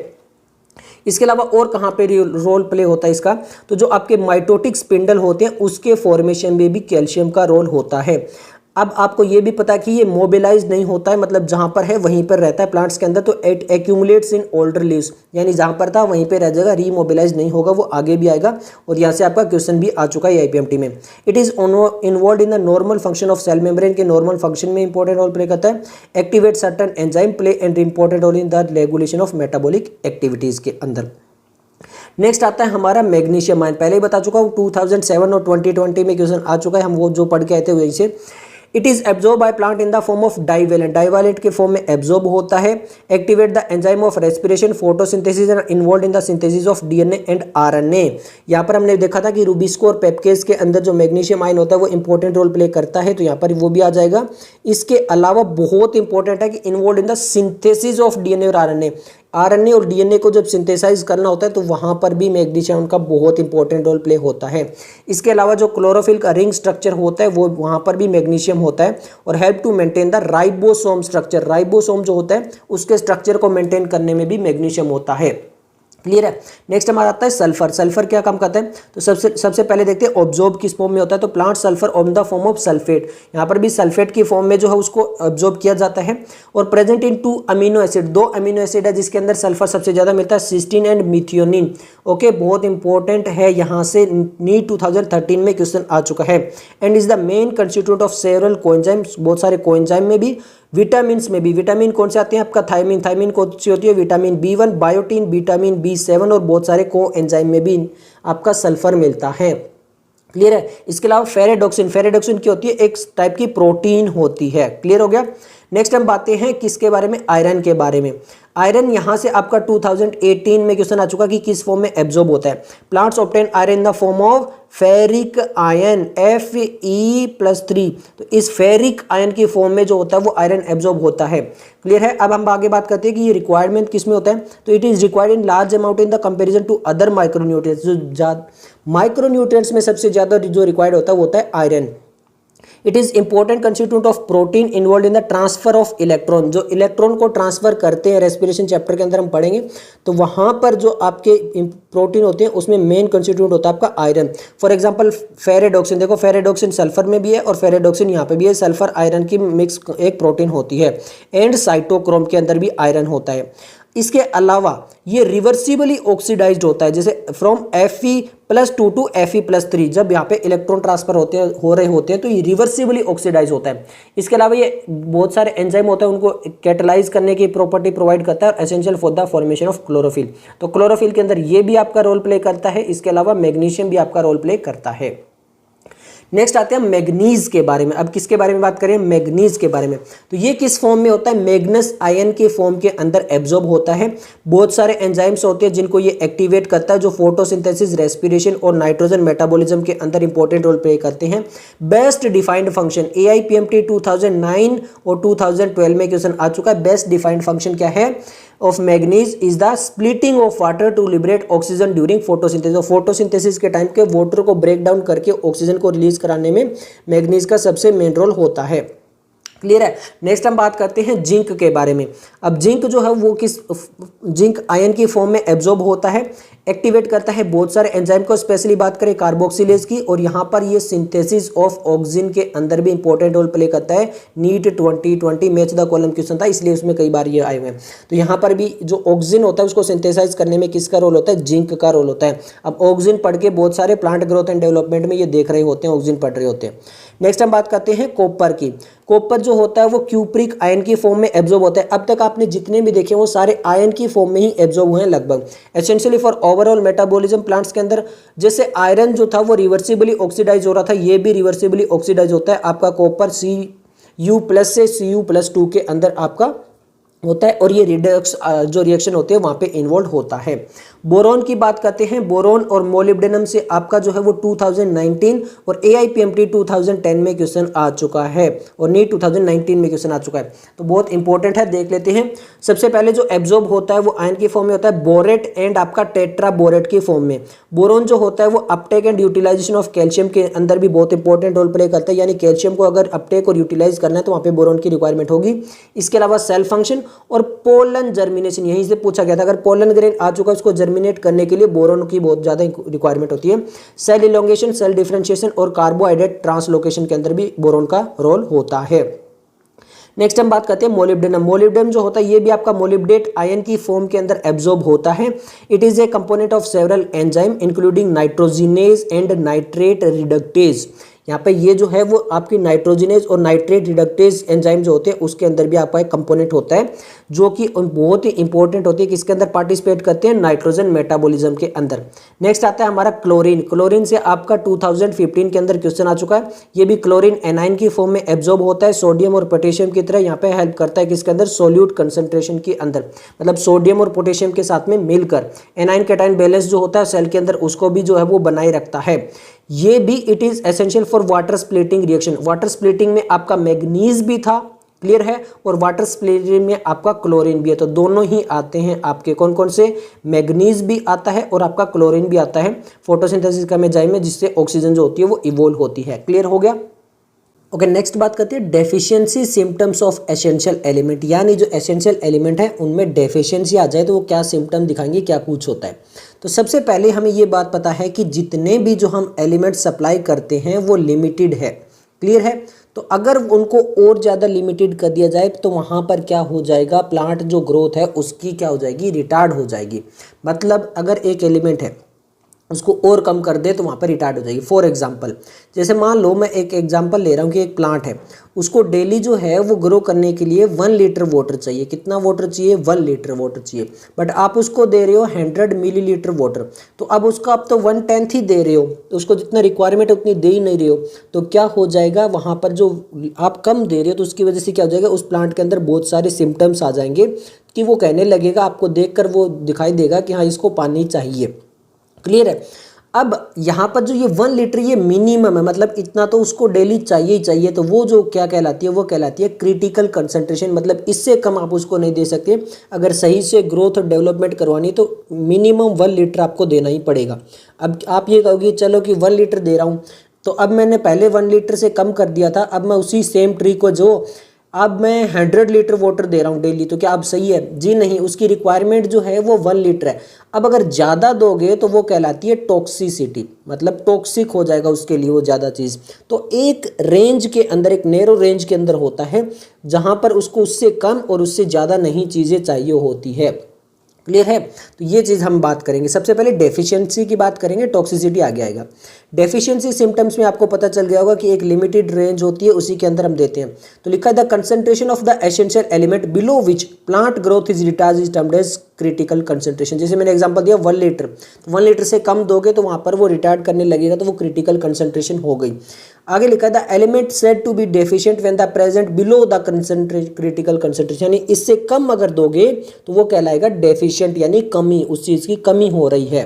इसके अलावा और कहाँ पे रोल प्ले होता है इसका, तो जो आपके माइटोटिक स्पिंडल होते हैं उसके फॉर्मेशन में भी कैल्शियम का रोल होता है। अब आपको ये भी पता कि ये मोबिलाइज नहीं होता है, मतलब जहां पर है वहीं पर रहता है प्लांट्स के अंदर, तो it accumulates in older leaves, यानी जहां पर था वहीं पे रह जाएगा, रीमोबिलाइज नहीं होगा, वो आगे भी आएगा। और यहाँ से आपका क्वेश्चन भी आ चुका है आईपीएमटी में। It is involve in the normal function of cell membrane, के नॉर्मल फंक्शन में इंपॉर्टेंट रोल प्ले करता है। Activate certain enzyme play and important role in the regulation of metabolic activities के अंदर। नेक्स्ट आता है हमारा मैग्नीशियम आयन। पहले ही बता चुका हूँ 2007 और 2020 में क्वेश्चन आ चुका है, हम वो जो पढ़ के आए थे वहीं से। It is absorb by plant in the form of divalent, divalent के फॉर्म में एब्जॉर्ब होता है। Activate the enzyme of respiration, photosynthesis and involve in the synthesis of DNA and RNA. यहाँ पर हमने देखा था कि रूबिस्को और पेप्केज के अंदर जो मैग्नीशियम आयन होता है वो इंपॉर्टेंट रोल प्ले करता है, तो यहाँ पर वो भी आ जाएगा। इसके अलावा बहुत इंपॉर्टेंट है कि involve in the synthesis of DNA और आरएनए। आरएनए और डीएनए को जब सिंथेसाइज करना होता है तो वहाँ पर भी मैग्नीशियम का बहुत इंपॉर्टेंट रोल प्ले होता है। इसके अलावा जो क्लोरोफिल का रिंग स्ट्रक्चर होता है वो वहाँ पर भी मैग्नीशियम होता है और help to maintain the ribosome structure. Ribosome जो होता है उसके स्ट्रक्चर को मेंटेन करने में भी मैग्नीशियम होता है। क्लियर है। नेक्स्ट हमारा आता है सल्फर। सल्फर क्या काम करता है, तो सबसे पहले देखते हैं ऑब्जॉर्ब किस फॉर्म में होता है, तो plant sulphur on the form of sulphate. यहाँ पर भी सल्फेट की फॉर्म में जो है उसको ऑब्जॉर्ब किया जाता है और present in 2 amino acid, 2 amino acid है जिसके अंदर सल्फर सबसे ज्यादा मिलता है, सिस्टीन एंड मिथियोनिन। ओके, बहुत इंपॉर्टेंट है, यहाँ से नीट 2013 में क्वेश्चन आ चुका है। And is the main constitute of several coenzymes, बहुत सारे कोएंजाइम में भी, विटामिन में भी। विटामिन कौन से आते हैं आपका, थायमिन। थायमिन कौन सी होती है, vitamin B1, biotin, vitamin B7 और बहुत सारे को एंजाइम में भी आपका सल्फर मिलता है। क्लियर है। इसके अलावा फेरेडोक्सिन, फेरेडोक्सिन की होती है एक टाइप की प्रोटीन होती है। क्लियर हो गया। नेक्स्ट हम बातें हैं किसके बारे में, आयरन के बारे में। आयरन यहां से आपका 2018 में क्वेश्चन आ चुका कि किस फॉर्म में एब्जॉर्ब होता है। Plants obtain iron in the form of ferric ion Fe+3। तो इस फेरिक आयन की फॉर्म में जो होता है वो आयरन एब्जॉर्ब होता है। क्लियर है। अब हम आगे बात करते हैं कि ये रिक्वायरमेंट किस में होता है, तो it is required in large amount in the comparison to other micronutrients. जो माइक्रोन्यूट्रिएंट्स में सबसे ज्यादा जो रिक्वायर्ड होता है वो होता है iron. It is important constituent of protein involve in the transfer of electron. जो इलेक्ट्रॉन को ट्रांसफर करते हैं, रेस्पिरेशन चैप्टर के अंदर हम पढ़ेंगे, तो वहां पर जो आपके प्रोटीन होते हैं उसमें मेन कंस्टिट्यूएंट होता है आपका आयरन। फॉर एग्जांपल फेरेडोक्सिन, देखो फेरेडोक्सिन सल्फर में भी है और फेरेडोक्सिन यहाँ पे भी है, सल्फर आयरन की मिक्स एक प्रोटीन होती है। एंड साइटोक्रोम के अंदर भी आयरन होता है। इसके अलावा ये रिवर्सिबली ऑक्सीडाइज्ड होता है, जैसे फ्रॉम Fe+2 टू Fe+3। जब यहाँ पे इलेक्ट्रॉन ट्रांसफर हो रहे होते हैं तो ये रिवर्सिबली ऑक्सीडाइज होता है। इसके अलावा ये बहुत सारे एंजाइम होते हैं, उनको कैटलाइज करने की प्रॉपर्टी प्रोवाइड करता है और essential for the formation of chlorophyll. तो क्लोरोफिल के अंदर ये भी आपका रोल प्ले करता है। इसके अलावा मैग्नीशियम भी आपका रोल प्ले करता है। नेक्स्ट आते हैं मैग्नीज के बारे में। अब किसके बारे में बात करें, मैग्नीज के बारे में। तो ये किस फॉर्म में होता है, मैग्नस आयन के फॉर्म के अंदर एब्जॉर्ब होता है। बहुत सारे एंजाइम्स होते हैं जिनको ये एक्टिवेट करता है, जो फोटोसिंथेसिस, रेस्पिरेशन और नाइट्रोजन मेटाबॉलिज्म के अंदर इंपॉर्टेंट रोल प्ले करते हैं। बेस्ट डिफाइंड फंक्शन AIPMT 2009 और 2012 में क्वेश्चन आ चुका है। बेस्ट डिफाइंड फंक्शन क्या है of manganese is the splitting of water to liberate oxygen during photosynthesis। Photosynthesis के टाइम के वाटर को ब्रेक डाउन करके ऑक्सीजन को रिलीज कराने में मैग्नीज का सबसे मेन रोल होता है। क्लियर है। नेक्स्ट हम बात करते हैं जिंक के बारे में। अब जिंक जो है वो किस, जिंक आयन की फॉर्म में एब्जॉर्ब होता है, एक्टिवेट करता है बहुत सारे एंजाइम को। स्पेशली बात करें कार्बोक्सिलेज की, और यहाँ पर ये सिंथेसिस ऑफ ऑक्सीजन के अंदर भी इंपॉर्टेंट रोल प्ले करता है। NEET 2020 match the column question था, इसलिए उसमें कई बार ये आए हुए हैं। तो यहाँ पर भी जो ऑक्सीजन होता है उसको सिंथेसाइज करने में किसका रोल होता है, जिंक का रोल होता है। अब ऑक्सीजन पढ़ के बहुत सारे प्लांट ग्रोथ एंड डेवलपमेंट में ये देख रहे होते हैं, ऑक्सीजन पढ़ रहे होते हैं। नेक्स्ट हम बात करते हैं कॉपर की। कॉपर जो होता है वो क्यूप्रिक आयन की फॉर्म में एब्जॉर्ब होता है। अब तक आपने जितने भी देखे वो सारे आयन की फॉर्म में ही एब्जॉर्ब हुए हैं लगभग। Essentially for overall metabolism plants के अंदर, जैसे आयरन जो था वो रिवर्सिबली ऑक्सीडाइज हो रहा था, ये भी रिवर्सिबली ऑक्सीडाइज होता है आपका कॉपर Cu+ से Cu+2 के अंदर आपका होता है, और ये रिडक्स जो रिएक्शन होते हैं वहाँ पे इन्वॉल्व होता है। बोरॉन की बात करते हैं। बोरॉन और मोलिब्डेनम से आपका जो है वो 2019 और AIPMT 2010 में क्वेश्चन आ चुका है, और नीट 2019 में क्वेश्चन आ चुका है। तो बहुत इंपॉर्टेंट है, देख लेते हैं। सबसे पहले जो एब्जॉर्ब होता है वो आयन की फॉर्म में होता है, बोरेट एंड आपका टेट्रा बोरेट की फॉर्म में। बोरोन जो होता है वो uptake and utilization of calcium के अंदर भी बहुत इंपॉर्टेंट रोल प्ले करता है, यानी कैल्शियम को अगर अपटेक और यूटिलाइज करना है तो वहाँ पे बोरोन की रिक्वायरमेंट होगी। इसके अलावा सेल फंक्शन और पोलन जर्मिनेशन, यहीं से पूछा गया था, अगर पोलन ग्रेन आ चुका है उसको जर्मिनेट करने के लिए बोरोन की बहुत ज्यादा रिक्वायरमेंट होती है। सेल इलोंगेशन, सेल डिफरेंशिएशन और कार्बोहाइड्रेट ट्रांसलोकेशन के अंदर भी बोरोन का रोल होता है। नेक्स्ट हम बात करते हैं मोलिब्डेनम। मोलिब्डेनम जो होता है ये भी आपका मोलिब्डेट आयन की फॉर्म के अंदर एब्जॉर्ब होता है। It is a component of several enzyme including nitrogenase and nitrate reductase. यहाँ पे ये जो है वो आपकी नाइट्रोजिनेज और नाइट्रेट रिडक्टेज एंजाइम जो होते हैं उसके अंदर भी आपका एक कंपोनेंट होता है, जो कि बहुत ही इंपॉर्टेंट होती है। किसके अंदर पार्टिसिपेट करते हैं, नाइट्रोजन मेटाबॉलिज्म के अंदर। नेक्स्ट आता है हमारा क्लोरीन। क्लोरीन से आपका 2015 के अंदर क्वेश्चन आ चुका है। ये भी क्लोरीन एनाइन की फॉर्म में एब्जॉर्ब होता है, सोडियम और पोटेशियम की तरह यहाँ पे हेल्प करता है। किसके अंदर, सोल्यूट कंसंट्रेशन के अंदर, मतलब सोडियम और पोटेशियम के साथ में मिलकर एनाइन कैटाइन बैलेंस जो होता है सेल के अंदर उसको भी जो है वो बनाए रखता है। ये भी it is essential for water splitting reaction. Water splitting में आपका मैग्नीज भी था, क्लियर है। और वाटर स्प्लेरियम में आपका क्लोरीन भी है, तो दोनों ही आते हैं आपके कौन कौन से, मैग्नीज भी आता है और आपका क्लोरीन भी आता है फोटोसिंथेसिस का एंजाइम में, जिससे ऑक्सीजन जो होती है वो इवोल्व होती है। क्लियर हो गया। ओके, नेक्स्ट बात करते हैं deficiency symptoms of essential element, यानी जो एसेंशियल एलिमेंट है उनमें डेफिशिएंसी आ जाए तो वो क्या सिम्टम दिखाएंगे, क्या कुछ होता है। तो सबसे पहले हमें ये बात पता है कि जितने भी जो हम एलिमेंट सप्लाई करते हैं वो लिमिटेड है। क्लियर है। तो अगर उनको और ज़्यादा लिमिटेड कर दिया जाए तो वहाँ पर क्या हो जाएगा, प्लांट जो ग्रोथ है उसकी क्या हो जाएगी, रिटार्ड हो जाएगी। मतलब अगर एक एलिमेंट है उसको और कम कर दे तो वहाँ पर रिटार्ड हो जाएगी। फॉर एग्जांपल, जैसे मान लो मैं एक एग्जांपल ले रहा हूँ कि एक प्लांट है, उसको डेली जो है वो ग्रो करने के लिए 1 लीटर वाटर चाहिए। कितना वाटर चाहिए, 1 लीटर वाटर चाहिए। बट आप उसको दे रहे हो 100 मिलीलीटर वाटर, तो अब उसका आप तो 1/10 ही दे रहे हो, तो उसको जितना रिक्वायरमेंट है उतनी दे ही नहीं रहे हो। तो क्या हो जाएगा, वहाँ पर जो आप कम दे रहे हो तो उसकी वजह से क्या हो जाएगा, उस प्लांट के अंदर बहुत सारे सिम्टम्स आ जाएंगे कि वो कहने लगेगा, आपको देख कर वो दिखाई देगा कि हाँ इसको पानी चाहिए। क्लियर है। अब यहाँ पर जो ये 1 लीटर ये मिनिमम है, मतलब इतना तो उसको डेली चाहिए ही चाहिए। तो वो जो क्या कहलाती है, वो कहलाती है क्रिटिकल कंसंट्रेशन, मतलब इससे कम आप उसको नहीं दे सकते। अगर सही से ग्रोथ और डेवलपमेंट करवानी तो मिनिमम 1 लीटर आपको देना ही पड़ेगा। अब आप ये कहोगे चलो कि 1 लीटर दे रहा हूँ, तो अब मैंने पहले 1 लीटर से कम कर दिया था, अब मैं उसी सेम ट्री को जो अब मैं 100 लीटर वाटर दे रहा हूँ डेली, तो क्या अब सही है? जी नहीं, उसकी रिक्वायरमेंट जो है वो 1 लीटर है। अब अगर ज़्यादा दोगे तो वो कहलाती है टॉक्सिसिटी, मतलब टॉक्सिक हो जाएगा उसके लिए वो ज़्यादा चीज़। तो एक रेंज के अंदर, एक नैरो रेंज के अंदर होता है जहाँ पर उसको उससे कम और उससे ज़्यादा नहीं चीज़ें चाहिए होती है। क्लियर है। तो ये चीज़ हम बात करेंगे। सबसे पहले डेफिशिएंसी की बात करेंगे, टॉक्सिसिटी आगे आएगा। डेफिशिएंसी सिम्टम्स में आपको पता चल गया होगा कि एक लिमिटेड रेंज होती है, उसी के अंदर हम देते हैं। तो लिखा है the concentration of the essential element below which plant growth is retard is termed as critical concentration. जैसे मैंने एग्जांपल दिया 1 लीटर, तो 1 लीटर से कम दोगे तो वहाँ पर वो रिटार्ड करने लगेगा, तो वो क्रिटिकल कंसंट्रेशन हो गई। आगे लिखा है the element said to be deficient when the present below the critical concentration, यानी इससे कम अगर दोगे तो वो कहलाएगा डेफिशिएंट, यानी कमी, उस चीज़ की कमी हो रही है।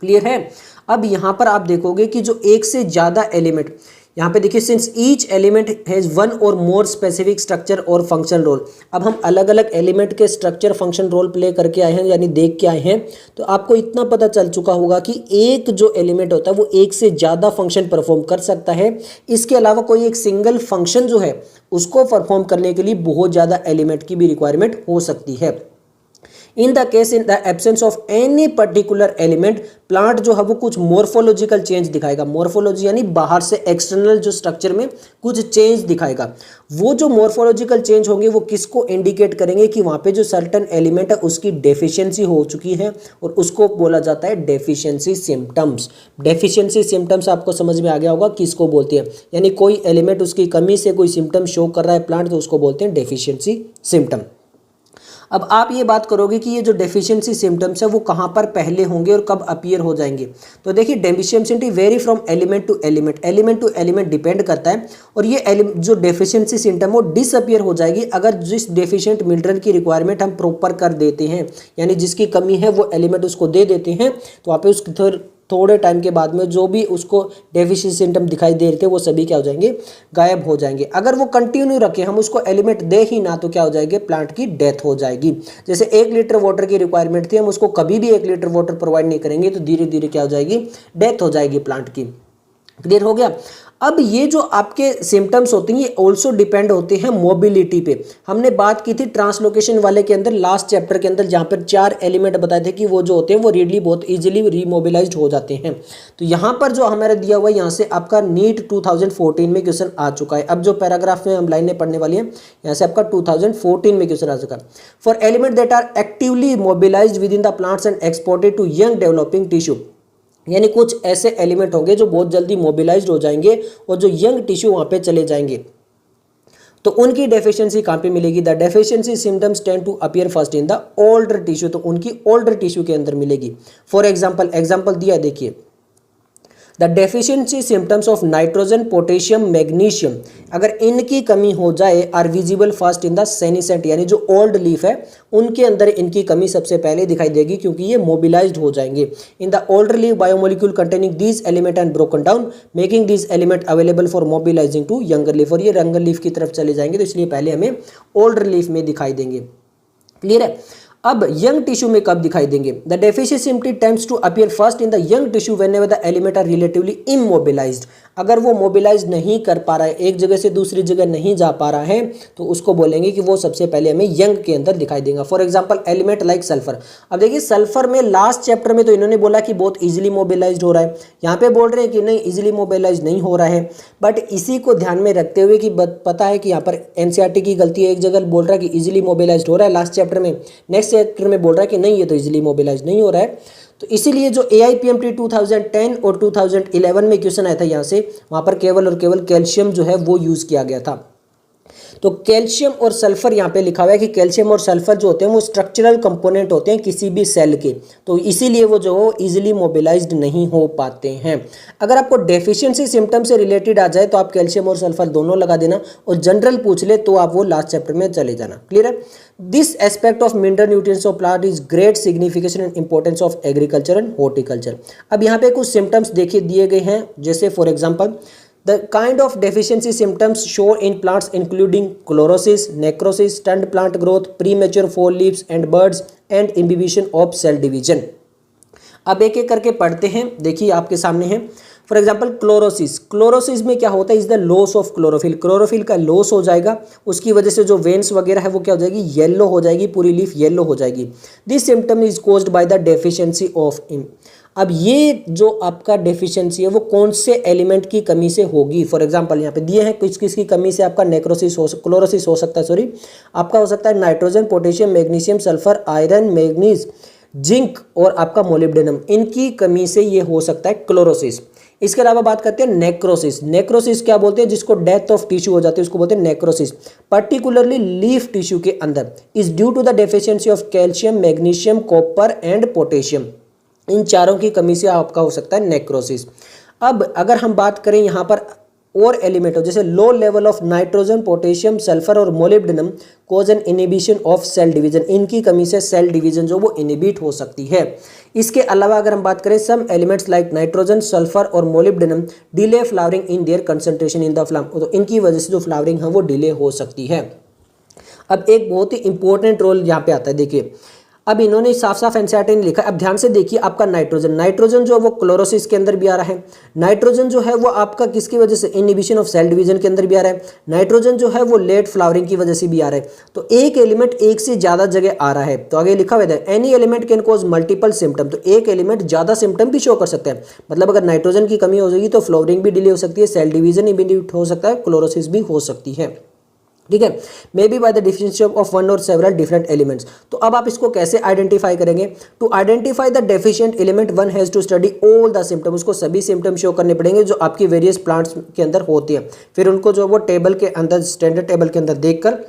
क्लियर है। अब यहाँ पर आप देखोगे कि जो एक से ज़्यादा एलिमेंट, यहाँ पे देखिए सिंस ईच एलिमेंट हैज़ 1 और मोर स्पेसिफिक स्ट्रक्चर और फंक्शन रोल। अब हम अलग अलग एलिमेंट के स्ट्रक्चर फंक्शन रोल प्ले करके आए हैं, यानी देख के आए हैं। तो आपको इतना पता चल चुका होगा कि एक जो एलिमेंट होता है वो एक से ज़्यादा फंक्शन परफॉर्म कर सकता है। इसके अलावा कोई एक सिंगल फंक्शन जो है उसको परफॉर्म करने के लिए बहुत ज़्यादा एलिमेंट की भी रिक्वायरमेंट हो सकती है। In the case in the absence of any particular element, plant जो है वो कुछ मॉर्फोलॉजिकल चेंज दिखाएगा। मॉर्फोलॉजी यानी बाहर से एक्सटर्नल जो स्ट्रक्चर में कुछ चेंज दिखाएगा। वो जो मॉर्फोलॉजिकल चेंज होंगे वो किसको इंडिकेट करेंगे कि वहाँ पे जो सर्टेन एलिमेंट है उसकी डेफिशिएंसी हो चुकी है, और उसको बोला जाता है डेफिशिएंसी सिम्टम्स। डेफिशिएंसी सिम्टम्स आपको समझ में आ गया होगा किसको बोलते हैं, यानी कोई एलिमेंट उसकी कमी से कोई सिम्टम शो कर रहा है प्लांट, तो उसको बोलते हैं डेफिशिएंसी सिम्टम। अब आप ये बात करोगे कि ये जो डेफिशिएंसी सिम्टम्स है वो कहाँ पर पहले होंगे और कब अपीयर हो जाएंगे। तो देखिए deficiency vary from element to element, element to element depend करता है। और ये जो डेफिशिएंसी सिम्टम वो डिसअपीयर हो जाएगी अगर जिस डेफिशिएंट मिनरल की रिक्वायरमेंट हम प्रॉपर कर देते हैं, यानी जिसकी कमी है वो एलिमेंट उसको दे देते हैं, तो वहाँ पे उसके थोड़े टाइम के बाद में जो भी उसको डेफिशिएंसी सिम्टम दिखाई दे रहे थे वो सभी क्या हो जाएंगे, गायब हो जाएंगे। अगर वो कंटिन्यू रखे, हम उसको एलिमेंट दे ही ना, तो क्या हो जाएगी, प्लांट की डेथ हो जाएगी। जैसे 1 लीटर वाटर की रिक्वायरमेंट थी, हम उसको कभी भी 1 लीटर वाटर प्रोवाइड नहीं करेंगे तो धीरे धीरे क्या हो जाएगी, डेथ हो जाएगी प्लांट की। क्लियर हो गया। अब ये जो आपके सिम्टम्स होते हैं ये ऑल्सो डिपेंड होते हैं मोबिलिटी पे। हमने बात की थी ट्रांसलोकेशन वाले के अंदर, लास्ट चैप्टर के अंदर, जहाँ पर 4 एलिमेंट बताए थे कि वो जो होते हैं वो रेडली बहुत इजीली रीमोबिलाइज्ड हो जाते हैं। तो यहाँ पर जो हमारा दिया हुआ है, यहाँ से आपका नीट 2014 में क्वेश्चन आ चुका है। अब जो पैराग्राफ में हम लाइनें पढ़ने वाली हैं, यहाँ से आपका 2014 में क्वेश्चन आ चुका है। For element that are actively mobilized within the plants and exported to young developing tissue, यानी कुछ ऐसे एलिमेंट होंगे जो बहुत जल्दी मोबिलाइज्ड हो जाएंगे और जो यंग टिश्यू वहाँ पे चले जाएंगे, तो उनकी डेफिशिएंसी कहाँ पे मिलेगी। The deficiency symptoms tend to appear first in the older tissue, तो उनकी ओल्डर टिश्यू के अंदर मिलेगी। फॉर एग्जाम्पल दिया है, देखिए the deficiency symptoms of nitrogen, potassium, magnesium, अगर इनकी कमी हो जाए are visible first in the senescent, यानी जो ओल्ड लीफ है उनके अंदर इनकी कमी सबसे पहले दिखाई देगी क्योंकि ये मोबिलाइज्ड हो जाएंगे। In the older leaf biomolecule containing these element and broken down making these element available for mobilizing to younger leaf, और ये यंगर लीफ की तरफ चले जाएंगे, तो इसलिए पहले हमें ओल्डर लीफ में दिखाई देंगे। क्लियर है। अब यंग टिश्यू में कब दिखाई देंगे? The deficiency symptom tends to appear first in the young tissue whenever the element are relatively immobilized. अगर वो मोबिलाइज नहीं कर पा रहा है, एक जगह से दूसरी जगह नहीं जा पा रहा है, तो उसको बोलेंगे कि वो सबसे पहले हमें यंग के अंदर दिखाई देगा। For example element like sulphur. अब देखिए सल्फर में लास्ट चैप्टर में तो इन्होंने बोला कि बहुत इजीली मोबिलाइज्ड हो रहा है, यहाँ पे बोल रहे हैं कि नहीं इजीली मोबिलाइज नहीं हो रहा है। बट इसी को ध्यान में रखते हुए कि पता है कि यहाँ पर एनसीईआरटी की गलती है, एक जगह बोल रहा है कि इजीली मोबिलाइज्ड हो रहा है लास्ट चैप्टर में, नेक्स्ट चैप्टर में बोल रहा है कि नहीं ये तो इजीली मोबिलाइज नहीं हो रहा है। तो इसीलिए जो AIPMT 2010 और 2011 में क्वेश्चन आया था यहाँ से, वहाँ पर केवल और केवल कैल्शियम जो है वो यूज़ किया गया था। तो कैल्शियम और सल्फर यहाँ पे लिखा हुआ है कि कैल्शियम और सल्फर जो होते हैं वो स्ट्रक्चरल कंपोनेंट होते हैं किसी भी सेल के, तो इसीलिए वो जो इजीली मोबिलाइज्ड नहीं हो पाते हैं। अगर आपको डेफिशिएंसी सिम्टम से रिलेटेड आ जाए तो आप कैल्शियम और सल्फर दोनों लगा देना, और जनरल पूछ ले तो आप वो लास्ट चैप्टर में चले जाना। क्लियर है। This aspect of mineral nutrients of plant is great signification and importance of agriculture and horticulture. अब यहाँ पे कुछ सिम्टम्स देखिए दिए गए हैं, जैसे for example the kind of deficiency symptoms shown in plants including chlorosis, necrosis, stunned plant growth, premature fall leaves and buds and inhibition of cell division। अब एक एक करके पढ़ते हैं, देखिए आपके सामने है। फॉर एग्जाम्पल क्लोरोसिस, क्लोरोसिस में क्या होता है? Is the loss of chlorophyll, chlorophyll का लॉस हो जाएगा, उसकी वजह से जो वेन्स वगैरह है वो क्या हो जाएगी? येलो हो जाएगी, पूरी लीफ येलो हो जाएगी। This symptom is caused by the deficiency of इम। अब ये जो आपका डेफिशिएंसी है वो कौन से एलिमेंट की कमी से होगी? फॉर एग्जांपल यहाँ पे दिए हैं किस किस की कमी से आपका नेक्रोसिस हो, क्लोरोसिस हो सकता है, सॉरी आपका हो सकता है nitrogen, potassium, magnesium, sulphur, iron, manganese, zinc और आपका मोलिब्डेनम, इनकी कमी से ये हो सकता है क्लोरोसिस। इसके अलावा बात करते हैं नेक्रोसिस। नेक्रोसिस क्या बोलते हैं? जिसको डेथ ऑफ टिश्यू हो जाती है उसको बोलते हैं नेक्रोसिस। पर्टिकुलरली लीफ टिश्यू के अंदर is due to the deficiency of calcium, magnesium, copper and potassium, इन चारों की कमी से आपका हो सकता है नेक्रोसिस। अब अगर हम बात करें यहाँ पर और एलिमेंट हो, जैसे low level of nitrogen, potassium, sulphur और molybdenum cause an inhibition of cell division, इनकी कमी से सेल डिवीजन जो वो इनिबिट हो सकती है। इसके अलावा अगर हम बात करें some elements like nitrogen, sulphur और molybdenum delay flowering in their concentration in the plant, तो इनकी वजह से जो फ्लावरिंग है वो डिले हो सकती है। अब एक बहुत ही इंपॉर्टेंट रोल यहाँ पे आता है, देखिए अब इन्होंने साफ साफ एनसीईआरटी ने लिखा है। अब ध्यान से देखिए आपका नाइट्रोजन, नाइट्रोजन जो है वो क्लोरोसिस के अंदर भी आ रहा है। नाइट्रोजन जो है वो आपका किसकी वजह से? इनहिबिशन ऑफ सेल डिवीजन के अंदर भी आ रहा है। नाइट्रोजन जो है वो लेट फ्लावरिंग की वजह से भी आ रहा है। तो एक एलिमेंट एक से ज्यादा जगह आ रहा है, तो आगे लिखा हुआ है any element can cause multiple symptom, तो एक एलिमेंट ज्यादा सिम्टम भी शो कर सकता है। मतलब अगर नाइट्रोजन की कमी हो जाएगी तो फ्लावरिंग भी डिले हो सकती है, सेल डिवीजन भी हो सकता है, क्लोरोसिस भी हो सकती है। ठीक है, may be by the deficiency of one और सेवरल डिफरेंट एलिमेंट्स। तो अब आप इसको कैसे आइडेंटिफाई करेंगे? To identify the deficient element one has to study all the symptom, उसको सभी सिम्टम शो करने पड़ेंगे जो आपकी वेरियस प्लांट्स के अंदर होती है, फिर उनको जो वो टेबल के अंदर, स्टैंडर्ड टेबल के अंदर देखकर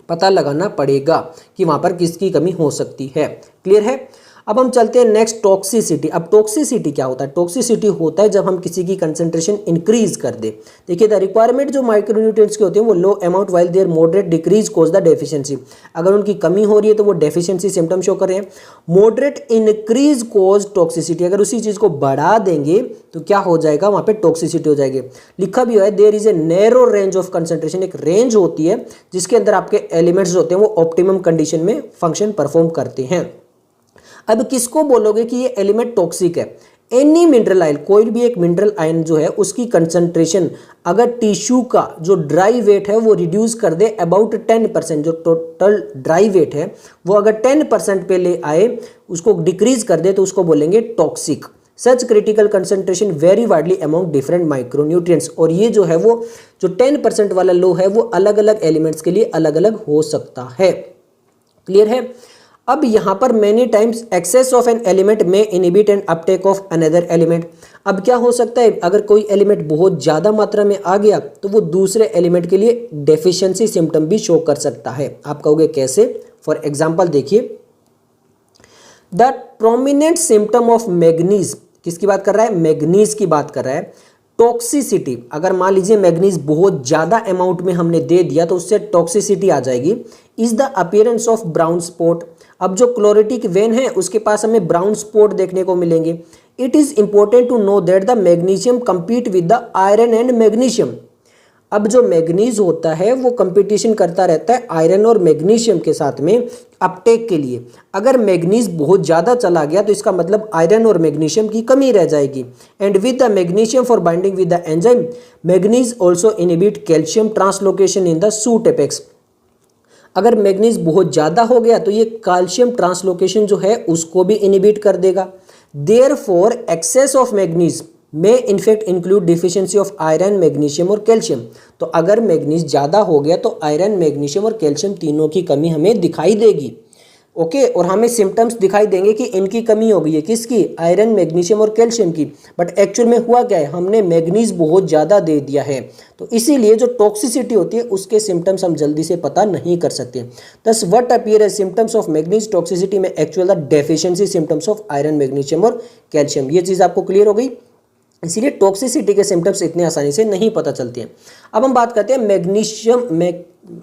पता लगाना पड़ेगा कि वहां पर किसकी कमी हो सकती है। क्लियर है। अब हम चलते हैं नेक्स्ट, टॉक्सिसिटी। अब टॉक्सिसिटी क्या होता है? टॉक्सिसिटी होता है जब हम किसी की कंसंट्रेशन इंक्रीज कर दे। देखिए द रिक्वायरमेंट जो माइक्रोन्यूट्रिएंट्स के होते हैं वो low amount while their moderate decrease cause the deficiency, अगर उनकी कमी हो रही है तो वो डेफिशिएंसी सिम्टम शो कर रहे हैं। मॉडरेट इंक्रीज कोज टॉक्सिसिटी, अगर उसी चीज को बढ़ा देंगे तो क्या हो जाएगा? वहां पे टॉक्सिसिटी हो जाएगी। लिखा भी हुआ है there is a narrow range of concentration, एक रेंज होती है जिसके अंदर आपके एलिमेंट्स होते हैं वो ऑप्टिमम कंडीशन में फंक्शन परफॉर्म करते हैं। अब किसको बोलोगे कि ये एलिमेंट टॉक्सिक है? एनी मिनरल आयल, कोई भी एक मिनरल आयन जो है उसकी कंसंट्रेशन अगर टिश्यू का जो ड्राई वेट है वो रिड्यूस कर दे अबाउट 10%, जो टोटल ड्राई वेट है वो अगर 10% पे ले आए, उसको डिक्रीज कर दे तो उसको बोलेंगे toxic. Such critical concentration vary widely among different micronutrients, और ये जो है वो जो 10% वाला लो है वो अलग अलग एलिमेंट्स के लिए अलग अलग हो सकता है। क्लियर है। अब यहाँ पर many times excess of an element may inhibit and uptake of another element. अब क्या हो सकता है? अगर कोई एलिमेंट बहुत ज़्यादा मात्रा में आ गया तो वो दूसरे एलिमेंट के लिए डेफिशिएंसी सिम्टम भी शो कर सकता है। आप कहोगे कैसे? फॉर एग्जाम्पल देखिए, the prominent symptom of manganese किसकी बात कर रहा है, मैग्नीज की बात कर रहा है। टॉक्सिसिटी, अगर मान लीजिए मैग्नीज बहुत ज़्यादा अमाउंट में हमने दे दिया तो उससे टॉक्सिसिटी आ जाएगी। Is the appearance of brown spot, अब जो क्लोरेटिक वेन है उसके पास हमें ब्राउन स्पॉट देखने को मिलेंगे। It is important to know that the magnesium compete with the iron and magnesium, अब जो मैग्नीज होता है वो कंपटीशन करता रहता है आयरन और मैग्नीशियम के साथ में अपटेक के लिए। अगर मैग्नीज बहुत ज़्यादा चला गया तो इसका मतलब आयरन और मैग्नीशियम की कमी रह जाएगी। And with the magnesium for binding with the enzyme, manganese also inhibit calcium translocation in the suit apex, अगर मैग्नीज बहुत ज़्यादा हो गया तो ये कैल्शियम ट्रांसलोकेशन जो है उसको भी इनहिबिट कर देगा। देयरफॉर एक्सेस ऑफ मैग्नीज में in fact include deficiency of iron, magnesium और कैल्शियम, तो अगर मैग्नीज ज़्यादा हो गया तो आयरन, मैग्नीशियम और कैल्शियम तीनों की कमी हमें दिखाई देगी। ओके, और हमें सिम्टम्स दिखाई देंगे कि इनकी कमी हो गई है, किसकी, आयरन, मैग्नीशियम और कैल्शियम की। बट एक्चुअल में हुआ क्या है, हमने मैग्नीज बहुत ज़्यादा दे दिया है, तो इसीलिए जो टॉक्सिसिटी होती है उसके सिम्टम्स हम जल्दी से पता नहीं कर सकते। Thus what appear as symptoms of manganese toxicity may actual the deficiency symptoms of iron, magnesium और कैल्शियम, ये चीज़ आपको क्लियर हो गई। इसीलिए टॉक्सिसिटी के सिम्टम्स इतने आसानी से नहीं पता चलते हैं। अब हम बात करते हैं magnesium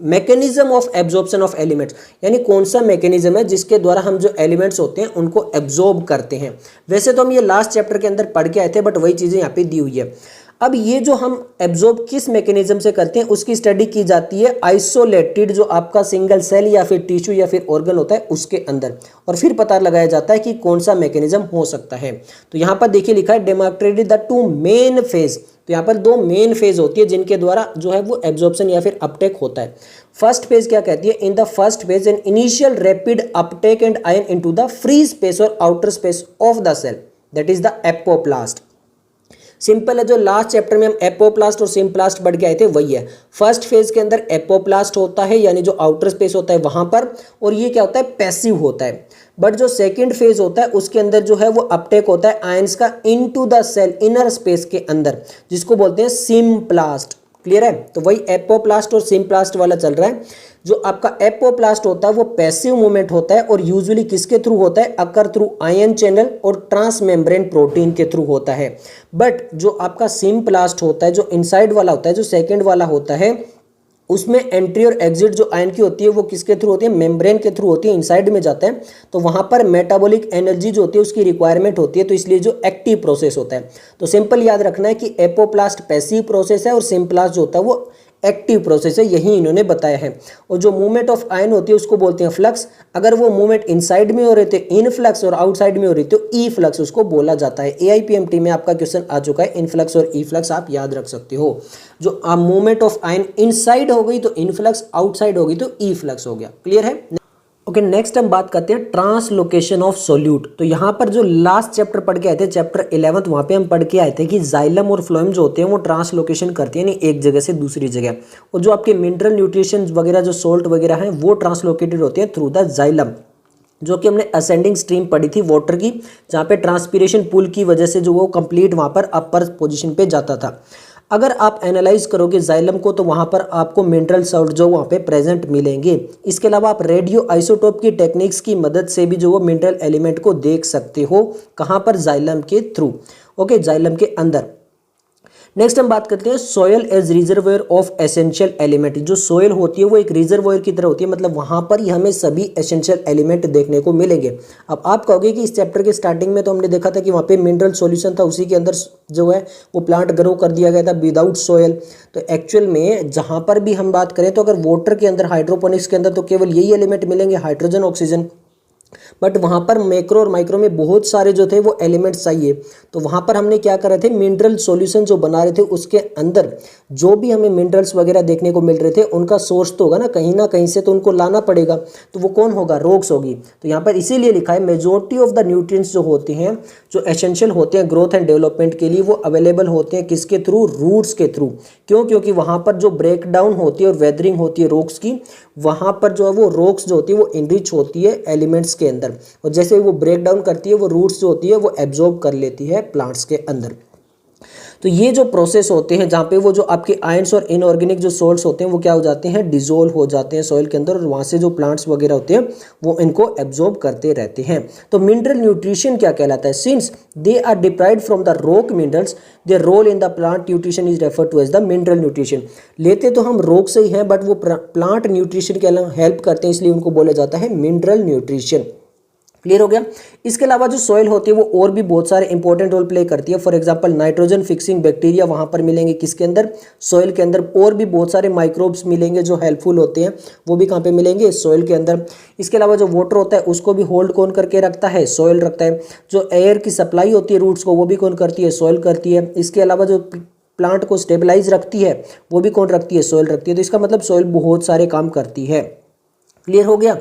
mechanism of absorption of elements, यानी कौन सा मैकेनिज्म है जिसके द्वारा हम जो एलिमेंट्स होते हैं उनको एब्जॉर्ब करते हैं। वैसे तो हम ये लास्ट चैप्टर के अंदर पढ़ के आए थे, बट वही चीज़ें यहाँ पे दी हुई है। अब ये जो हम एब्जॉर्ब किस मैकेनिज्म से करते हैं उसकी स्टडी की जाती है आइसोलेटेड जो आपका सिंगल सेल या फिर टिश्यू या फिर ऑर्गन होता है उसके अंदर, और फिर पता लगाया जाता है कि कौन सा मैकेनिज्म हो सकता है। तो यहाँ पर देखिए लिखा है demonstrated the two main phase, तो यहाँ पर दो मेन फेज होती है जिनके द्वारा जो है वो एब्जॉर्प्शन या फिर अपटेक होता है। फर्स्ट फेज क्या कहती है, in the first phase an initial rapid uptake and ion into the free space और outer space of the cell, that is the apoplast. Simple है, जो लास्ट चैप्टर में हम एपोप्लास्ट और सिम्प्लास्ट बढ़ के आए थे वही है। फर्स्ट फेज के अंदर एपोप्लास्ट होता है, यानी जो आउटर स्पेस होता है वहां पर, और ये क्या होता है, पैसिव होता है। बट जो सेकंड फेज होता है उसके अंदर जो है वो अपटेक होता है आयंस का into the cell inner space के अंदर, जिसको बोलते हैं सिम्प्लास्ट। क्लियर है, तो वही एपोप्लास्ट और सिम्प्लास्ट वाला चल रहा है। जो आपका एपोप्लास्ट होता है वो पैसिव मूवमेंट होता है और यूजुअली किसके थ्रू होता है, अकर थ्रू आयन चैनल और ट्रांसमेम्ब्रेन प्रोटीन के थ्रू होता है। बट जो आपका सिम्प्लास्ट होता है, जो इनसाइड वाला होता है, जो सेकंड वाला होता है, उसमें एंट्री और एग्जिट जो आयन की होती है वो किसके थ्रू होती है, मेम्ब्रेन के थ्रू होती है, इनसाइड में जाता है। तो वहां पर मेटाबॉलिक एनर्जी जो होती है उसकी रिक्वायरमेंट होती है, तो इसलिए जो एक्टिव प्रोसेस होता है। तो सिंपल याद रखना है कि एपोप्लास्ट पैसिव प्रोसेस है और सिम्प्लास्ट जो होता है वो एक्टिव प्रोसेस है, यही इन्होंने बताया है। और जो मूवमेंट ऑफ आयन होती है उसको बोलते हैं फ्लक्स। अगर वो मूवमेंट इनसाइड में हो रहे थे इनफ्लक्स और आउटसाइड में हो रही तो ई फ्लक्स उसको बोला जाता है। AIPMT में आपका क्वेश्चन आ चुका है, इनफ्लक्स और ई फ्लक्स आप याद रख सकते हो। जो मूवमेंट ऑफ आयन इनसाइड हो गई तो इनफ्लक्स, आउटसाइड हो गई तो ई फ्लक्स हो गया। क्लियर है। ओके, नेक्स्ट हम बात करते हैं ट्रांसलोकेशन ऑफ सोल्यूट। तो यहाँ पर जो लास्ट चैप्टर पढ़ के आए थे, चैप्टर 11, वहाँ पे हम पढ़ के आए थे कि जाइलम और फ्लोएम जो होते हैं वो ट्रांसलोकेशन करते हैं, यानी एक जगह से दूसरी जगह। और जो आपके मिनरल न्यूट्रिशन वगैरह जो सोल्ट वगैरह हैं वो ट्रांसलोकेटेड होते हैं थ्रू द जाइलम, जो कि हमने असेंडिंग स्ट्रीम पढ़ी थी वाटर की, जहाँ पे ट्रांसपीरेशन पुल की वजह से जो वो कंप्लीट वहाँ पर अपर पोजीशन पे जाता था। अगर आप एनालाइज करोगे जाइलम को तो वहाँ पर आपको मिनरल सॉल्ट जो वहाँ पे प्रेजेंट मिलेंगे। इसके अलावा आप रेडियो आइसोटोप की टेक्निक्स की मदद से भी जो वो मिनरल एलिमेंट को देख सकते हो, कहाँ पर, जाइलम के थ्रू। ओके, जाइलम के अंदर। नेक्स्ट हम बात करते हैं soil as reservoir of essential element. जो सोयल होती है वो एक रिजर्वोयर की तरह होती है, मतलब वहाँ पर ही हमें सभी एसेंशियल एलिमेंट देखने को मिलेंगे। अब आप कहोगे कि इस चैप्टर के स्टार्टिंग में तो हमने देखा था कि वहाँ पे मिनरल सॉल्यूशन था, उसी के अंदर जो है वो प्लांट ग्रो कर दिया गया था विदाउट सोयल। तो एक्चुअल में जहाँ पर भी हम बात करें तो अगर वाटर के अंदर, हाइड्रोपोनिक्स के अंदर तो केवल यही एलिमेंट मिलेंगे, हाइड्रोजन, ऑक्सीजन। बट वहाँ पर मैक्रो और माइक्रो में बहुत सारे जो थे वो एलिमेंट्स चाहिए। तो वहाँ पर हमने क्या कर रहे थे, मिनरल सॉल्यूशन जो बना रहे थे उसके अंदर जो भी हमें मिनरल्स वगैरह देखने को मिल रहे थे उनका सोर्स तो होगा ना कहीं से, तो उनको लाना पड़ेगा। तो वो कौन होगा, रॉक्स होगी। तो यहाँ पर इसीलिए लिखा है मेजॉरिटी ऑफ द न्यूट्रिएंट्स जो होते हैं, जो एसेंशियल होते हैं ग्रोथ एंड डेवलपमेंट के लिए, वो अवेलेबल होते हैं किसके थ्रू, रूट्स के थ्रू। क्यों, क्योंकि वहाँ पर जो ब्रेक डाउन होती है और वेदरिंग होती है रॉक्स की, वहाँ पर जो है वो रॉक्स जो होती है वो इनरिच होती है एलिमेंट्स के अंदर, और जैसे वो ब्रेक डाउन करती है वो रूट्स जो होती है वो एब्जॉर्ब कर लेती है प्लांट्स के अंदर। तो ये जो प्रोसेस होते हैं जहाँ पे वो जो आपके आयंस और इनऑर्गेनिक जो सॉल्ट्स होते हैं वो क्या हो जाते हैं, डिसोल्व हो जाते हैं सॉइल के अंदर, और वहाँ से जो प्लांट्स वगैरह होते हैं वो इनको एब्जॉर्ब करते रहते हैं। तो मिनरल न्यूट्रिशन क्या कहलाता है, since they are deprived from the rock minerals their role in the plant nutrition is referred to as the mineral nutrition. लेते तो हम रॉक से ही हैं बट वो प्लांट न्यूट्रिशन के हेल्प करते हैं, इसलिए उनको बोला जाता है मिनरल न्यूट्रिशन। क्लियर हो गया। इसके अलावा जो सॉइल होती है वो और भी बहुत सारे इंपॉर्टेंट रोल प्ले करती है। For example nitrogen fixing bacteria वहां पर मिलेंगे, किसके अंदर, सॉइल के अंदर। और भी बहुत सारे माइक्रोब्स मिलेंगे जो हेल्पफुल होते हैं, वो भी कहाँ पे मिलेंगे, सॉइल के अंदर। इसके अलावा जो वाटर होता है उसको भी होल्ड कौन करके रखता है, सॉइल रखता है। जो एयर की सप्लाई होती है रूट्स को वो भी कौन करती है, सॉइल करती है। इसके अलावा जो प्लांट को स्टेबलाइज रखती है वो भी कौन रखती है, सॉइल रखती है। तो इसका मतलब सॉइल बहुत सारे काम करती है। क्लियर हो गया।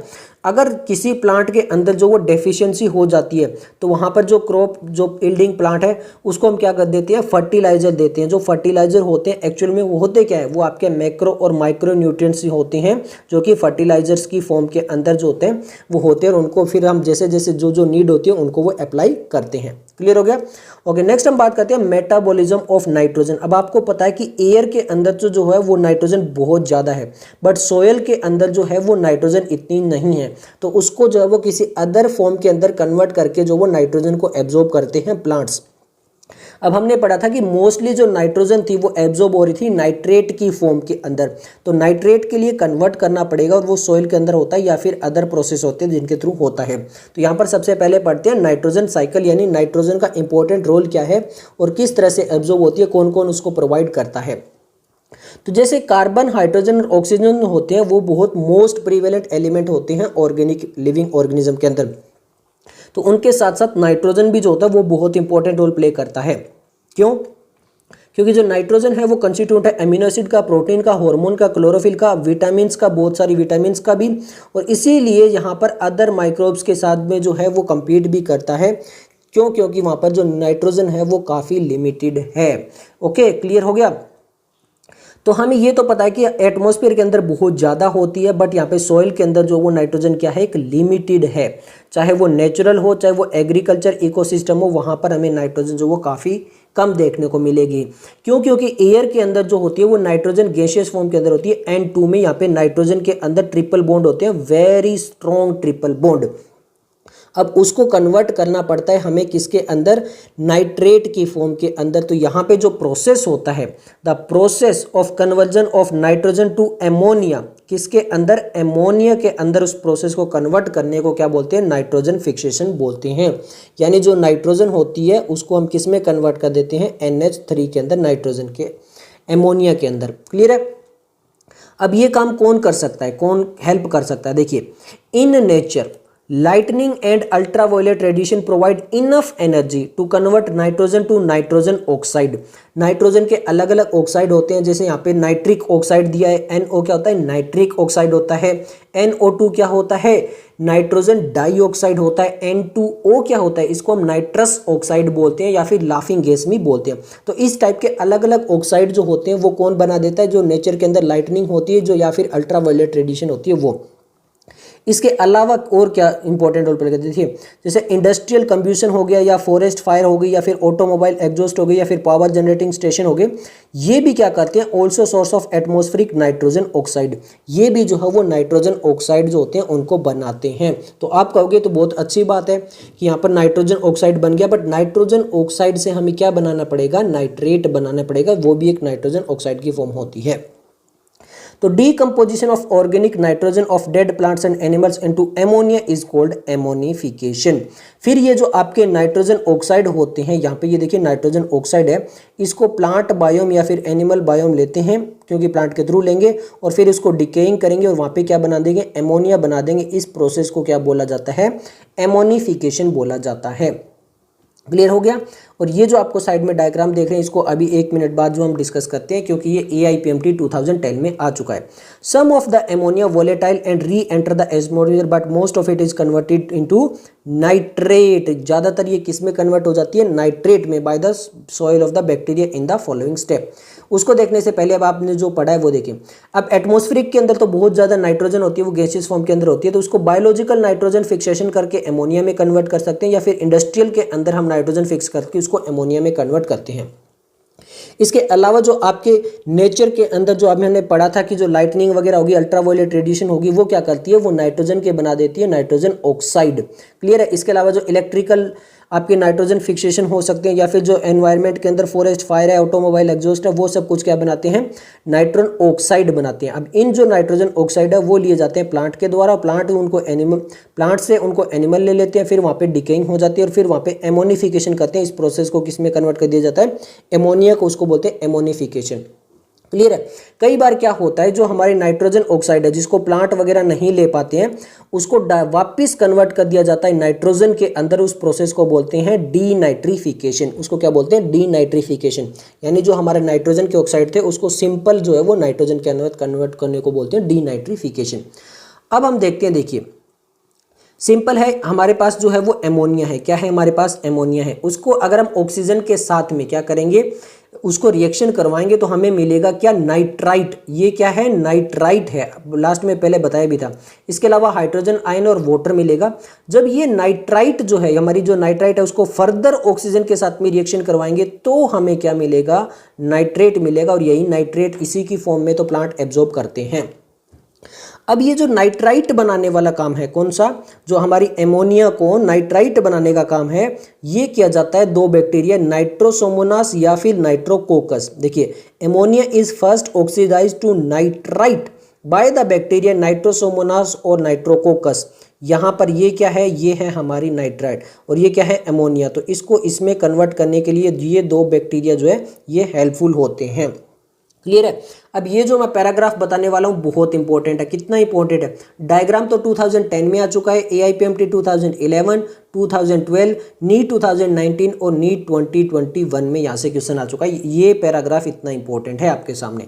अगर किसी प्लांट के अंदर जो वो डेफिशिएंसी हो जाती है तो वहाँ पर जो क्रॉप जो यील्डिंग प्लांट है उसको हम क्या कर देते हैं, फर्टिलाइजर देते हैं। जो फर्टिलाइजर होते हैं एक्चुअल में वो होते क्या है, वो आपके मैक्रो और माइक्रो न्यूट्रिएंट्स होते हैं जो कि फर्टिलाइजर्स की फॉर्म के अंदर जो होते हैं वो होते हैं, और उनको फिर हम जैसे जैसे जो जो नीड होती है उनको वो अप्लाई करते हैं। क्लियर हो गया। ओके, नेक्स्ट हम बात करते हैं मेटाबॉलिज्म ऑफ नाइट्रोजन। अब आपको पता है कि एयर के अंदर जो है वो नाइट्रोजन बहुत ज़्यादा है, बट सोयल के अंदर जो है वो नाइट्रोजन इतनी नहीं है। तो उसको जो है वो किसी अदर फॉर्म के अंदर कन्वर्ट करके जो वो नाइट्रोजन को एब्जॉर्ब करते हैं प्लांट्स। अब हमने पढ़ा था कि मोस्टली जो नाइट्रोजन थी वो एब्जॉर्ब हो रही थी नाइट्रेट की फॉर्म के अंदर। तो नाइट्रेट के लिए कन्वर्ट करना पड़ेगा, और वो सोइल के अंदर होता है या फिर अदर प्रोसेस होते हैं जिनके थ्रू होता है। तो यहाँ पर सबसे पहले पढ़ते हैं नाइट्रोजन साइकिल, यानी नाइट्रोजन का इंपॉर्टेंट रोल क्या है और किस तरह से एब्जॉर्ब होती है, कौन कौन उसको प्रोवाइड करता है। तो जैसे कार्बन, हाइड्रोजन और ऑक्सीजन होते हैं वो बहुत मोस्ट प्रीवेलेंट एलिमेंट होते हैं ऑर्गेनिक लिविंग ऑर्गेनिज्म के अंदर। तो उनके साथ साथ नाइट्रोजन भी जो होता है वो बहुत इंपॉर्टेंट रोल प्ले करता है। क्यों? क्योंकि जो नाइट्रोजन है वो कंस्टिट्यूट है अमीनो एसिड का, प्रोटीन का, हार्मोन का, क्लोरोफिल का, विटामिन्स का, बहुत सारी विटामिन्स का भी, और इसीलिए यहाँ पर अदर माइक्रोब्स के साथ में जो है वो compete भी करता है। क्यों? क्योंकि वहाँ पर जो नाइट्रोजन है वो काफ़ी लिमिटेड है। ओके, क्लियर हो गया। तो हमें ये तो पता है कि एटमॉस्फेयर के अंदर बहुत ज़्यादा होती है, बट यहाँ पे सॉइल के अंदर जो वो नाइट्रोजन क्या है, एक लिमिटेड है। चाहे वो नेचुरल हो चाहे वो एग्रीकल्चर इकोसिस्टम हो, वहाँ पर हमें नाइट्रोजन जो वो काफ़ी कम देखने को मिलेगी। क्यों? क्योंकि एयर के अंदर जो होती है वो नाइट्रोजन गैसियस फॉर्म के अंदर होती है। N2 में यहाँ पे नाइट्रोजन के अंदर ट्रिपल बॉन्ड होते हैं, वेरी स्ट्रॉन्ग ट्रिपल बॉन्ड। अब उसको कन्वर्ट करना पड़ता है हमें किसके अंदर, नाइट्रेट की फॉर्म के अंदर। तो यहाँ पे जो प्रोसेस होता है, the process of conversion of nitrogen to ammonia, किसके अंदर, एमोनिया के अंदर उस प्रोसेस को कन्वर्ट करने को क्या बोलते हैं, नाइट्रोजन फिक्सेशन बोलते हैं। यानी जो नाइट्रोजन होती है उसको हम किस में कन्वर्ट कर देते हैं, NH3 के अंदर, नाइट्रोजन के एमोनिया के अंदर। क्लियर है। अब ये काम कौन कर सकता है, कौन हेल्प कर सकता है, देखिए, in nature lightning and ultraviolet radiation provide enough energy to convert nitrogen to nitrogen oxide। Nitrogen के अलग अलग ऑक्साइड होते हैं, जैसे यहाँ पे नाइट्रिक ऑक्साइड दिया है, NO क्या होता है, नाइट्रिक ऑक्साइड होता है। NO2 क्या होता है, नाइट्रोजन डाइऑक्साइड होता है। N2O क्या होता है, इसको हम नाइट्रस ऑक्साइड बोलते हैं या फिर लाफिंग गैस भी बोलते हैं। तो इस टाइप के अलग अलग ऑक्साइड जो होते हैं वो कौन बना देता है, जो नेचर के अंदर लाइटनिंग होती है जो, या फिर अल्ट्रावायलेट रेडिएशन होती है वो। इसके अलावा और क्या इंपॉर्टेंट रोल प्ले करते हैं, देखिए, जैसे इंडस्ट्रियल कंब्यूशन हो गया, या फॉरेस्ट फायर हो गई, या फिर ऑटोमोबाइल एग्जॉस्ट हो गई, या फिर पावर जनरेटिंग स्टेशन हो गए, ये भी क्या करते हैं, also source of atmospheric nitrogen oxide. ये भी जो है वो नाइट्रोजन ऑक्साइड जो होते हैं उनको बनाते हैं। तो आप कहोगे तो बहुत अच्छी बात है कि यहाँ पर नाइट्रोजन ऑक्साइड बन गया, बट नाइट्रोजन ऑक्साइड से हमें क्या बनाना पड़ेगा, नाइट्रेट बनाना पड़ेगा, वो भी एक नाइट्रोजन ऑक्साइड की फॉर्म होती है। तो decomposition of organic nitrogen of dead plants and animals into ammonia is called ammonification. फिर ये जो आपके नाइट्रोजन ऑक्साइड होते हैं, यहाँ पे ये देखिए नाइट्रोजन ऑक्साइड है, इसको प्लांट बायोम या फिर एनिमल बायोम लेते हैं, क्योंकि प्लांट के थ्रू लेंगे, और फिर इसको डिकेइंग करेंगे और वहाँ पे क्या बना देंगे, एमोनिया बना देंगे। इस प्रोसेस को क्या बोला जाता है, एमोनिफिकेशन बोला जाता है। क्लियर हो गया। और ये जो आपको साइड में डायग्राम देख रहे हैं इसको अभी 1 मिनट बाद जो हम डिस्कस करते हैं, क्योंकि ये AIPMT 2010 में आ चुका है। Some of the ammonia volatile and reenter the atmosphere but most of it is converted into nitrate. ज़्यादातर ये किस में कन्वर्ट हो जाती है, नाइट्रेट में, by the soil of the bacteria in the following step. उसको देखने से पहले अब आपने जो पढ़ा है वो देखिए। अब एटमॉस्फेरिक के अंदर तो बहुत ज़्यादा नाइट्रोजन होती है, वो गैसियस फॉर्म के अंदर होती है, तो उसको बायोलॉजिकल नाइट्रोजन फिक्सेशन करके एमोनिया में कन्वर्ट कर सकते हैं, या फिर इंडस्ट्रियल के अंदर हम नाइट्रोजन फिक्स करके उसको एमोनिया में कन्वर्ट करते हैं। इसके अलावा जो आपके नेचर के अंदर जो अभी हमने पढ़ा था कि जो लाइटनिंग वगैरह होगी, अल्ट्रावायलेट रेडिएशन होगी, वो क्या करती है, वो नाइट्रोजन के बना देती है नाइट्रोजन ऑक्साइड। क्लियर है। इसके अलावा जो इलेक्ट्रिकल आपके नाइट्रोजन फिक्सेशन हो सकते हैं, या फिर जो एनवायरनमेंट के अंदर फॉरेस्ट फायर है, ऑटोमोबाइल एग्जॉस्ट है, वो सब कुछ क्या बनाते हैं, नाइट्रोजन ऑक्साइड बनाते हैं। अब इन जो नाइट्रोजन ऑक्साइड है वो लिए जाते हैं प्लांट के द्वारा, प्लांट से उनको एनिमल ले लेते हैं, फिर वहाँ पे डिकेइंग हो जाती है और फिर वहाँ पे एमोनिफिकेशन करते हैं। इस प्रोसेस को किस में कन्वर्ट कर दिया जाता है, एमोनिया को, उसको बोलते हैं एमोनिफिकेशन। क्लियर है। कई बार क्या होता है, जो हमारी नाइट्रोजन ऑक्साइड है जिसको प्लांट वगैरह नहीं ले पाते हैं, उसको वापस कन्वर्ट कर दिया जाता है नाइट्रोजन के अंदर। उस प्रोसेस को बोलते हैं डीनाइट्रिफिकेशन। उसको क्या बोलते हैं, डीनाइट्रिफिकेशन। यानी जो हमारे नाइट्रोजन के ऑक्साइड थे उसको सिंपल जो है वो नाइट्रोजन के अंदर कन्वर्ट करने को बोलते हैं डीनाइट्रिफिकेशन। अब हम देखते हैं, देखिए सिंपल है, हमारे पास जो है वो एमोनिया है। क्या है, हमारे पास एमोनिया है। उसको अगर हम ऑक्सीजन के साथ में क्या करेंगे, उसको रिएक्शन करवाएंगे तो हमें मिलेगा क्या, नाइट्राइट। ये क्या है, नाइट्राइट है, लास्ट में पहले बताया भी था। इसके अलावा हाइड्रोजन आयन और वाटर मिलेगा। जब ये नाइट्राइट जो है, हमारी जो नाइट्राइट है, उसको फर्दर ऑक्सीजन के साथ में रिएक्शन करवाएंगे तो हमें क्या मिलेगा, नाइट्रेट मिलेगा। और यही नाइट्रेट इसी की फॉर्म में तो प्लांट एब्जॉर्ब करते हैं। अब ये जो नाइट्राइट बनाने वाला काम है, कौन सा, जो हमारी एमोनिया को नाइट्राइट बनाने का काम है, ये किया जाता है दो बैक्टीरिया, नाइट्रोसोमोनास या फिर नाइट्रोकोकस। देखिए, ammonia is first oxidized to nitrite by the bacteria Nitrosomonas और नाइट्रोकोकस। यहाँ पर ये क्या है, ये है हमारी नाइट्राइट और ये क्या है, एमोनिया। तो इसको इसमें कन्वर्ट करने के लिए ये दो बैक्टीरिया जो है ये हेल्पफुल होते हैं। क्लियर है। अब ये जो मैं पैराग्राफ बताने वाला हूँ बहुत इंपॉर्टेंट है। कितना इंपॉर्टेंट है, डायग्राम तो 2010 में आ चुका है, AIPMT 2011, 2012, नीट 2019 और नीट 2021 में यहाँ से क्वेश्चन आ चुका है। ये पैराग्राफ इतना इंपॉर्टेंट है आपके सामने।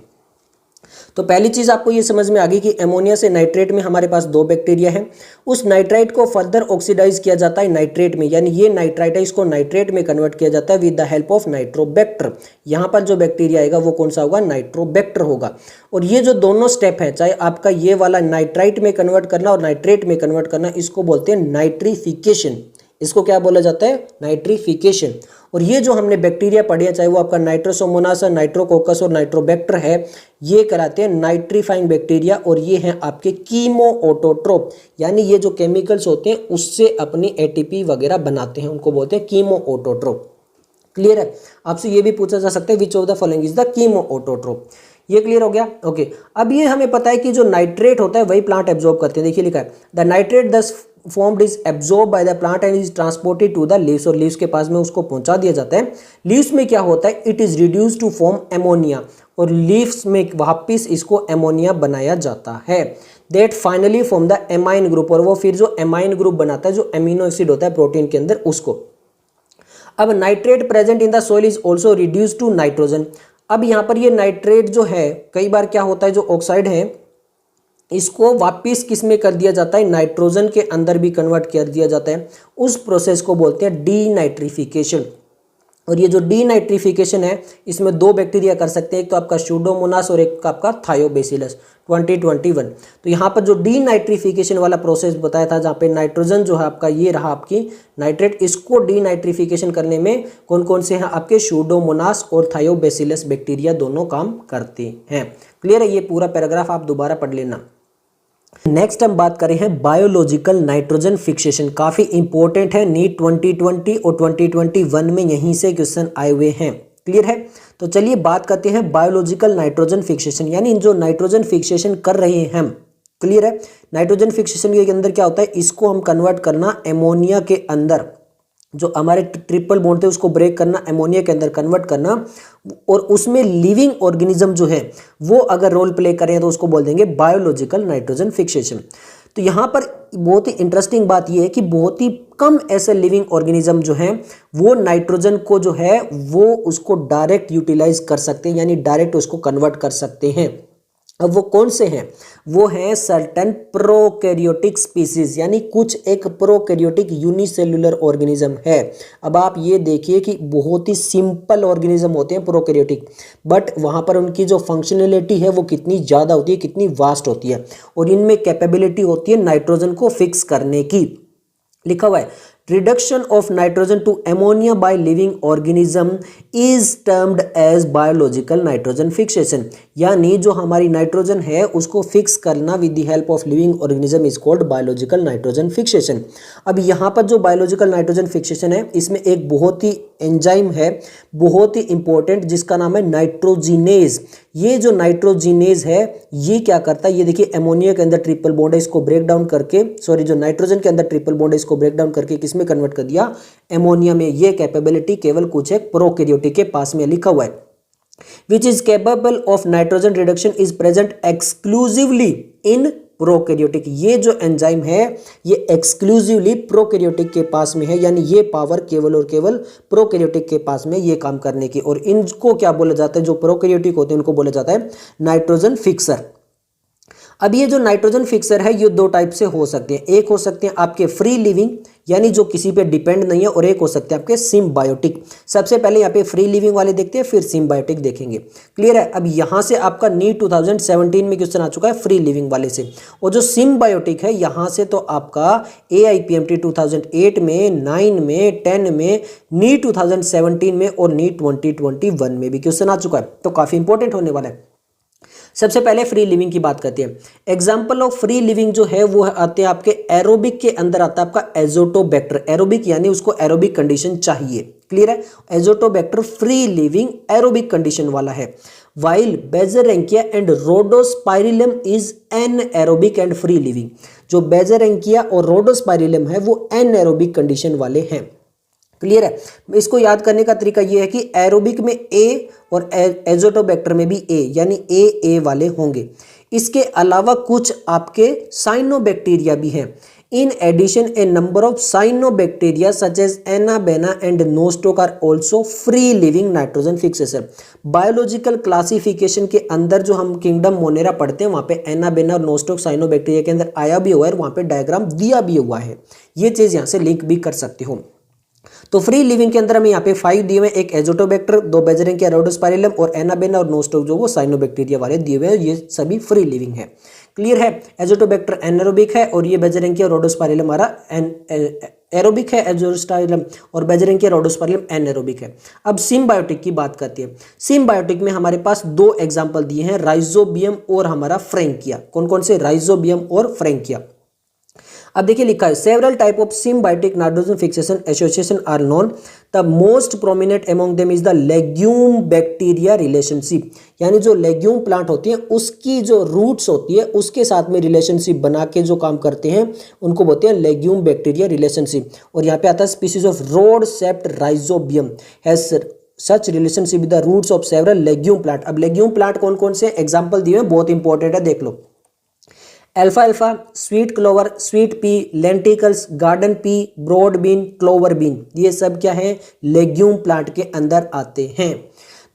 तो पहली चीज आपको ये समझ में आ गई कि एमोनिया से नाइट्रेट में हमारे पास दो बैक्टीरिया हैं। उस नाइट्राइट को फर्दर ऑक्सीडाइज किया जाता है नाइट्रेट में, यानी ये नाइट्राइट है, इसको नाइट्रेट में कन्वर्ट किया जाता है with the help of Nitrobacter. यहाँ पर जो बैक्टीरिया आएगा वो कौन सा होगा, नाइट्रोबैक्टर होगा। और ये जो दोनों स्टेप है, चाहे आपका ये वाला नाइट्राइट में कन्वर्ट करना और नाइट्रेट में कन्वर्ट करना, इसको बोलते हैं नाइट्रिफिकेशन। इसको क्या बोला जाता है, नाइट्रिफिकेशन। और ये जो हमने बैक्टीरिया पढ़े हैं, चाहे वो आपका नाइट्रोसोमोनास, नाइट्रोकोकस और नाइट्रोबैक्टर है, ये कराते हैं नाइट्रीफाइंग बैक्टीरिया। और ये हैं आपके कीमो ऑटोट्रोप, यानी ये जो केमिकल्स होते हैं उससे अपनी एटीपी वगैरह बनाते हैं, उनको बोलते हैं कीमो ऑटोट्रोप। क्लियर है। आपसे ये भी पूछा जा सकता है which of the following is the chemoautotroph. ये क्लियर हो गया। ओके, अब ये हमें पता है कि जो नाइट्रेट होता है वही प्लांट एब्जॉर्ब करते हैं। देखिए लिखा है, द नाइट्रेट दस formed is absorbed by the plant and is transported to the leaves। और leaves के पास में उसको पहुंचा दिया जाता है। leaves में क्या होता है, it is reduced to form ammonia। और leaves में वापिस इसको एमोनिया बनाया जाता है। that finally form the amine group। और वो फिर जो एमाइन ग्रुप बनाता है, जो एमिनो एसिड होता है प्रोटीन के अंदर, उसको। अब nitrate present in the soil is also reduce to nitrogen. अब यहाँ पर ये नाइट्रेट जो है, कई बार क्या होता है, जो ऑक्साइड है इसको वापिस किस में कर दिया जाता है, नाइट्रोजन के अंदर भी कन्वर्ट कर दिया जाता है। उस प्रोसेस को बोलते हैं डीनाइट्रिफिकेशन। और ये जो डीनाइट्रिफिकेशन है, इसमें दो बैक्टीरिया कर सकते हैं, एक तो आपका स्यूडोमोनास और एक आपका थायोबैसिलस 2021। तो यहाँ पर जो डीनाइट्रिफिकेशन वाला प्रोसेस बताया था, जहाँ पे नाइट्रोजन जो है आपका ये रहा आपकी नाइट्रेट, इसको डीनाइट्रिफिकेशन करने में कौन कौन से हैं, आपके स्यूडोमोनास और थायोबैसिलस बैक्टीरिया दोनों काम करते हैं। क्लियर है। ये पूरा पैराग्राफ आप दोबारा पढ़ लेना। नेक्स्ट हम बात करें हैं बायोलॉजिकल नाइट्रोजन फिक्सेशन। काफी इंपॉर्टेंट है, नीट 2020 और 2021 में यहीं से क्वेश्चन आए हुए हैं। क्लियर है। तो चलिए बात करते हैं बायोलॉजिकल नाइट्रोजन फिक्सेशन, यानी जो नाइट्रोजन फिक्सेशन कर रहे हैं हम। क्लियर है। नाइट्रोजन फिक्सेशन के अंदर क्या होता है, इसको हम कन्वर्ट करना एमोनिया के अंदर, जो हमारे ट्रिपल बॉन्ड थे उसको ब्रेक करना, एमोनिया के अंदर कन्वर्ट करना, और उसमें लिविंग ऑर्गेनिज्म जो है वो अगर रोल प्ले करें तो उसको बोल देंगे बायोलॉजिकल नाइट्रोजन फिक्सेशन। तो यहाँ पर बहुत ही इंटरेस्टिंग बात यह है कि बहुत ही कम ऐसे लिविंग ऑर्गेनिज्म जो हैं वो नाइट्रोजन को जो है वो उसको डायरेक्ट यूटिलाइज कर सकते हैं, यानी डायरेक्ट उसको कन्वर्ट कर सकते हैं। अब वो कौन से हैं, वो हैं सर्टेन प्रोकैरियोटिक स्पीसीज, यानी कुछ एक प्रोकैरियोटिक यूनिसेलुलर ऑर्गेनिज्म है। अब आप ये देखिए कि बहुत ही सिंपल ऑर्गेनिज्म होते हैं प्रोकैरियोटिक, बट वहाँ पर उनकी जो फंक्शनैलिटी है वो कितनी ज़्यादा होती है, कितनी वास्ट होती है, और इनमें कैपेबिलिटी होती है नाइट्रोजन को फिक्स करने की। लिखा हुआ है, reduction of nitrogen to ammonia by living organism is termed as biological nitrogen fixation, यानी जो हमारी नाइट्रोजन है उसको फिक्स करना with the help of living organism is called biological nitrogen fixation. अब यहाँ पर जो बायोलॉजिकल नाइट्रोजन फिक्सेशन है इसमें एक बहुत ही एंजाइम है, बहुत ही इंपॉर्टेंट, जिसका नाम है नाइट्रोजिनेज। ये जो नाइट्रोजिनेज है ये क्या करता है, ये देखिए अमोनिया के अंदर ट्रिपल बॉन्ड है, इसको ब्रेक डाउन करके, सॉरी जो नाइट्रोजन के अंदर ट्रिपल बॉन्ड है इसको ब्रेक डाउन करके किसमें कन्वर्ट कर दिया, अमोनिया में। ये कैपेबिलिटी केवल कुछ एक प्रोकैरियोटिक के पास में लिखा हुआ है। which is capable of nitrogen reduction is present exclusively in prokaryotic. ये जो एंजाइम है ये एक्सक्लूसिवली प्रोकैरियोटिक के पास में है, यानी ये पावर केवल और केवल प्रोकैरियोटिक के पास में ये काम करने की। और इनको क्या बोला जाता है, जो प्रोकैरियोटिक होते हैं उनको बोला जाता है नाइट्रोजन फिक्सर। अब ये जो नाइट्रोजन फिक्सर है ये दो टाइप से हो सकते हैं, एक हो सकते हैं आपके फ्री लिविंग यानी जो किसी पे डिपेंड नहीं है, और एक हो सकते हैं आपके सिम्बायोटिक। सबसे पहले यहाँ पे फ्री लिविंग वाले देखते हैं, फिर सिम्बायोटिक देखेंगे। क्लियर है। अब यहाँ से आपका नीट 2017 में क्वेश्चन आ चुका है फ्री लिविंग वाले से, और जो सिम्बायोटिक है यहाँ से तो आपका AIPMT 2008 में, 9 में, 10 में, नीट 2017 में और नीट 2021 में भी क्वेश्चन आ चुका है, तो काफी इंपॉर्टेंट होने वाला है। सबसे पहले फ्री लिविंग की बात करते हैं। एग्जाम्पल ऑफ फ्री लिविंग जो है वो आते हैं आपके एरोबिक के अंदर आता है आपका एजोटोबैक्टर। एरोबिक यानी उसको एरोबिक कंडीशन चाहिए। क्लियर है। Azotobacter free living aerobic condition वाला है। While beijerinckia and rhodospirillum is an aerobic and free living. जो बेजरेंकिया और रोडोस्पाइरिलम है वो एन एरोबिक कंडीशन वाले हैं। क्लियर है। इसको याद करने का तरीका ये है कि एरोबिक में ए और एजोटोबैक्टर में भी ए, यानी ए वाले होंगे। इसके अलावा कुछ आपके साइनोबैक्टीरिया भी हैं। In addition a number of cyanobacteria such as Anabaena and Nostoc are also free living nitrogen fixation. Biological classification के अंदर जो हम किंगडम मोनेरा पढ़ते हैं वहां पे एनाबेना और नोस्टोक साइनोबैक्टीरिया के अंदर आया भी हुआ है, वहां पे डायग्राम दिया भी हुआ है। ये चीज यहां से लिंक भी कर सकते हो। तो फ्री लिविंग के अंदर हमें यहाँ पे 5 दिए हुए, एक एजोटोबैक्टर, 2 बेजरेंकिया रोडोस्पाइरिलम और एनाबेना और नोस्टोक जो वो साइनोबैक्टीरिया वाले दिए हुए हैं। ये सभी फ्री लिविंग है। क्लियर है। एजोटोबैक्टर एनारोबिक है और ये बेजरेंकिया रोडोस्पाइरिलम हमारा एरोबिक है। एजोस्टाइलम और बेजरेंकिया रोडोस्पाइरिलम एनारोबिक है। अब सिम्बायोटिक की बात करते हैं। सिम्बायोटिक में हमारे पास 2 एग्जाम्पल दिए हैं, राइजोबियम और हमारा फ्रैंकिया। कौन कौन से, राइजोबियम और फ्रैंकिया। अब देखिए लिखा है several type of symbiotic nitrogen fixation association are known, the most prominent among them is the legume bacteria relationship. यानी जो लेग्यूम प्लांट होती है उसकी जो रूट्स होती है उसके साथ में रिलेशनशिप बना के जो काम करते हैं उनको बोलते हैं लेग्यूम बैक्टीरिया रिलेशनशिप। और यहाँ पे आता है species of rod shaped rhizobium has such relationship with the roots of several legume plant. अब लेग्यूम प्लांट कौन कौन से एग्जाम्पल दिए हैं, बहुत इंपॉर्टेंट है, देख लो। Alpha, sweet clover, sweet pea, lentils, garden pea, broad bean, clover bean, ये सब क्या है, लेग्यूम प्लांट के अंदर आते हैं।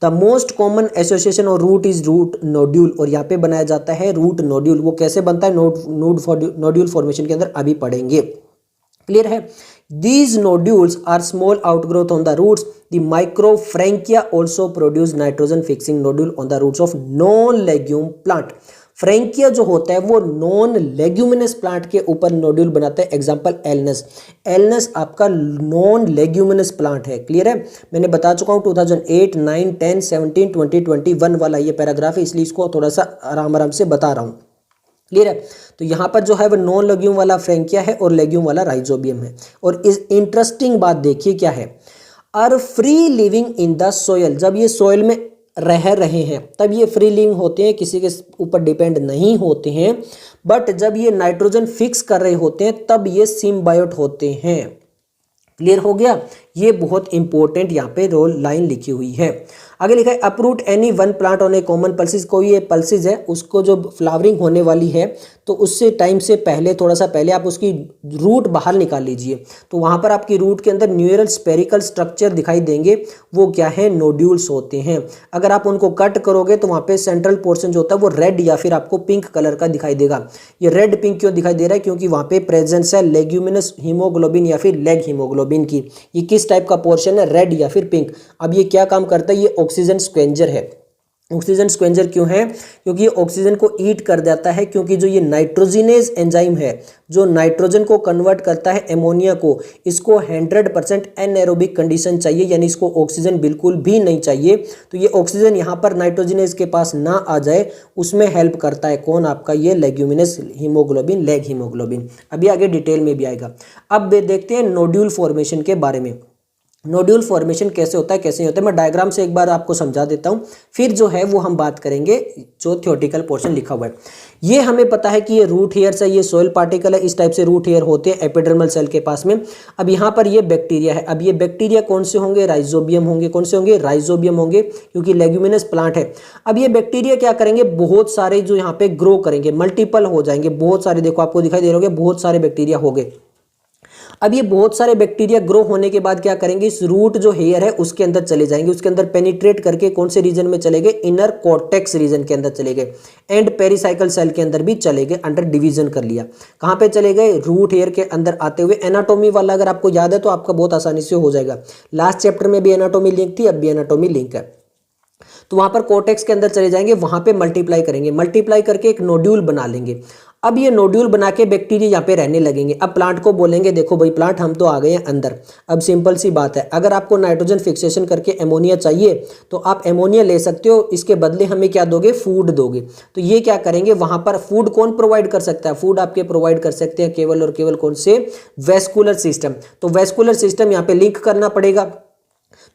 द मोस्ट कॉमन एसोसिएशन और रूट इज रूट नोड्यूल, और यहाँ पे बनाया जाता है रूट नोड्यूल। वो कैसे बनता है, नोड्यूल फॉर्मेशन के अंदर अभी पढ़ेंगे। क्लियर है। These nodules are small outgrowth on the roots. The microfrankia also produce nitrogen fixing nodule on the roots of non-legume plant. Frankia जो होता है वो नॉन लेग्यूमिनस प्लांट के ऊपर नोड्यूल बनाता है। Example Alnus. एलनस आपका नॉन लेग्यूमिनस प्लांट है। क्लियर है। मैंने बता चुका हूँ 2008, 9, 10, 17, 20, 21 वाला ये पैराग्राफ है, इसलिए इसको थोड़ा सा आराम से बता रहा हूँ। क्लियर है। तो यहाँ पर जो है वो नॉन लेग्यूम वाला फ्रैंकिया है और लेग्यूम वाला राइजोबियम है। और इस इंटरेस्टिंग बात देखिए क्या है, are free living in the soil. जब ये सोयल में रह रहे हैं तब ये फ्री लिविंग होते हैं, किसी के ऊपर डिपेंड नहीं होते हैं। बट जब ये नाइट्रोजन फिक्स कर रहे होते हैं तब ये सिम्बायोट होते हैं। क्लियर हो गया। ये बहुत इंपॉर्टेंट यहाँ पे रोल लाइन लिखी हुई है। आगे लिखा है uproot any one plant on A common pulses. कोई ये पल्सिस है उसको जो फ्लावरिंग होने वाली है तो उससे टाइम से पहले, थोड़ा सा पहले आप उसकी रूट बाहर निकाल लीजिए, तो वहाँ पर आपकी रूट के अंदर न्यूरल स्पेरिकल स्ट्रक्चर दिखाई देंगे। वो क्या है, नोड्यूल्स होते हैं। अगर आप उनको कट करोगे तो वहाँ पे सेंट्रल पोर्शन जो होता है वो रेड या फिर आपको पिंक कलर का दिखाई देगा। ये रेड पिंक क्यों दिखाई दे रहा है, क्योंकि वहाँ पे प्रेजेंस है लेग्यूमिनस हीमोग्लोबिन या फिर लेग हीमोग्लोबिन की। ये किस टाइप का पोर्शन है, रेड या फिर पिंक। अब ये क्या काम करता है, ये ऑक्सीजन स्क्वेंजर है। ऑक्सीजन स्क्वेंजर क्यों है? क्योंकि ये ऑक्सीजन को ईट कर देता है, क्योंकि जो ये नाइट्रोजिनेज एंजाइम है जो नाइट्रोजन को कन्वर्ट करता है एमोनिया को, इसको 100% एनएरोबिक कंडीशन चाहिए, यानी इसको ऑक्सीजन बिल्कुल भी नहीं चाहिए। तो ये ऑक्सीजन यहाँ पर नाइट्रोजिनेज के पास ना आ जाए उसमें हेल्प करता है कौन? आपका ये लेग्यूमिनस हीमोग्लोबिन, लेग हीमोग्लोबिन। अभी आगे डिटेल में भी आएगा। अब देखते हैं नोड्यूल फॉर्मेशन के बारे में। नोड्यूल फॉर्मेशन कैसे होता है, कैसे नहीं होता है, मैं डायग्राम से एक बार आपको समझा देता हूँ, फिर जो है वो हम बात करेंगे जो थ्योरेटिकल पोर्शन लिखा हुआ है। ये हमें पता है कि ये रूट हेयर्स है, ये सोइल पार्टिकल है, इस टाइप से रूट हेयर होते हैं एपिडर्मल सेल के पास में। अब यहाँ पर ये बैक्टीरिया है। अब ये बैक्टीरिया कौन से होंगे? राइजोबियम होंगे। कौन से होंगे? राइजोबियम होंगे, क्योंकि लेग्यूमिनस प्लांट है। अब ये बैक्टीरिया क्या करेंगे? बहुत सारे जो यहाँ पे ग्रो करेंगे, मल्टीपल हो जाएंगे, बहुत सारे, देखो आपको दिखाई दे रहे होंगे बहुत सारे बैक्टीरिया हो गए। अब ये बहुत सारे बैक्टीरिया ग्रो होने के बाद क्या करेंगे? इस रूट जो हेयर है उसके अंदर चले जाएंगे, उसके अंदर पेनिट्रेट करके कौन से रीजन में चले गए? इनर कॉर्टेक्स रीजन के अंदर चले गए, एंड पेरिसाइकल सेल के अंदर भी चले गए, अंडर डिवीजन कर लिया। कहाँ पे चले गए? रूट हेयर के अंदर आते हुए। एनाटोमी वाला अगर आपको याद है तो आपका बहुत आसानी से हो जाएगा। लास्ट चैप्टर में भी एनाटोमी लिंक थी, अब भी एनाटोमी लिंक है। तो वहां पर कोर्टेक्स के अंदर चले जाएंगे, वहां पे मल्टीप्लाई करेंगे, मल्टीप्लाई करके एक नोड्यूल बना लेंगे। अब ये नोड्यूल बना के बैक्टीरिया यहाँ पे रहने लगेंगे। अब प्लांट को बोलेंगे देखो भाई प्लांट हम तो आ गए हैं अंदर। अब सिंपल सी बात है, अगर आपको नाइट्रोजन फिक्सेशन करके एमोनिया चाहिए तो आप एमोनिया ले सकते हो, इसके बदले हमें क्या दोगे? फूड दोगे। तो ये क्या करेंगे? वहां पर फूड कौन प्रोवाइड कर सकता है? फूड आपके प्रोवाइड कर सकते हैं केवल और केवल कौन से? Vascular system. तो वेस्कुलर सिस्टम यहाँ पे लिंक करना पड़ेगा।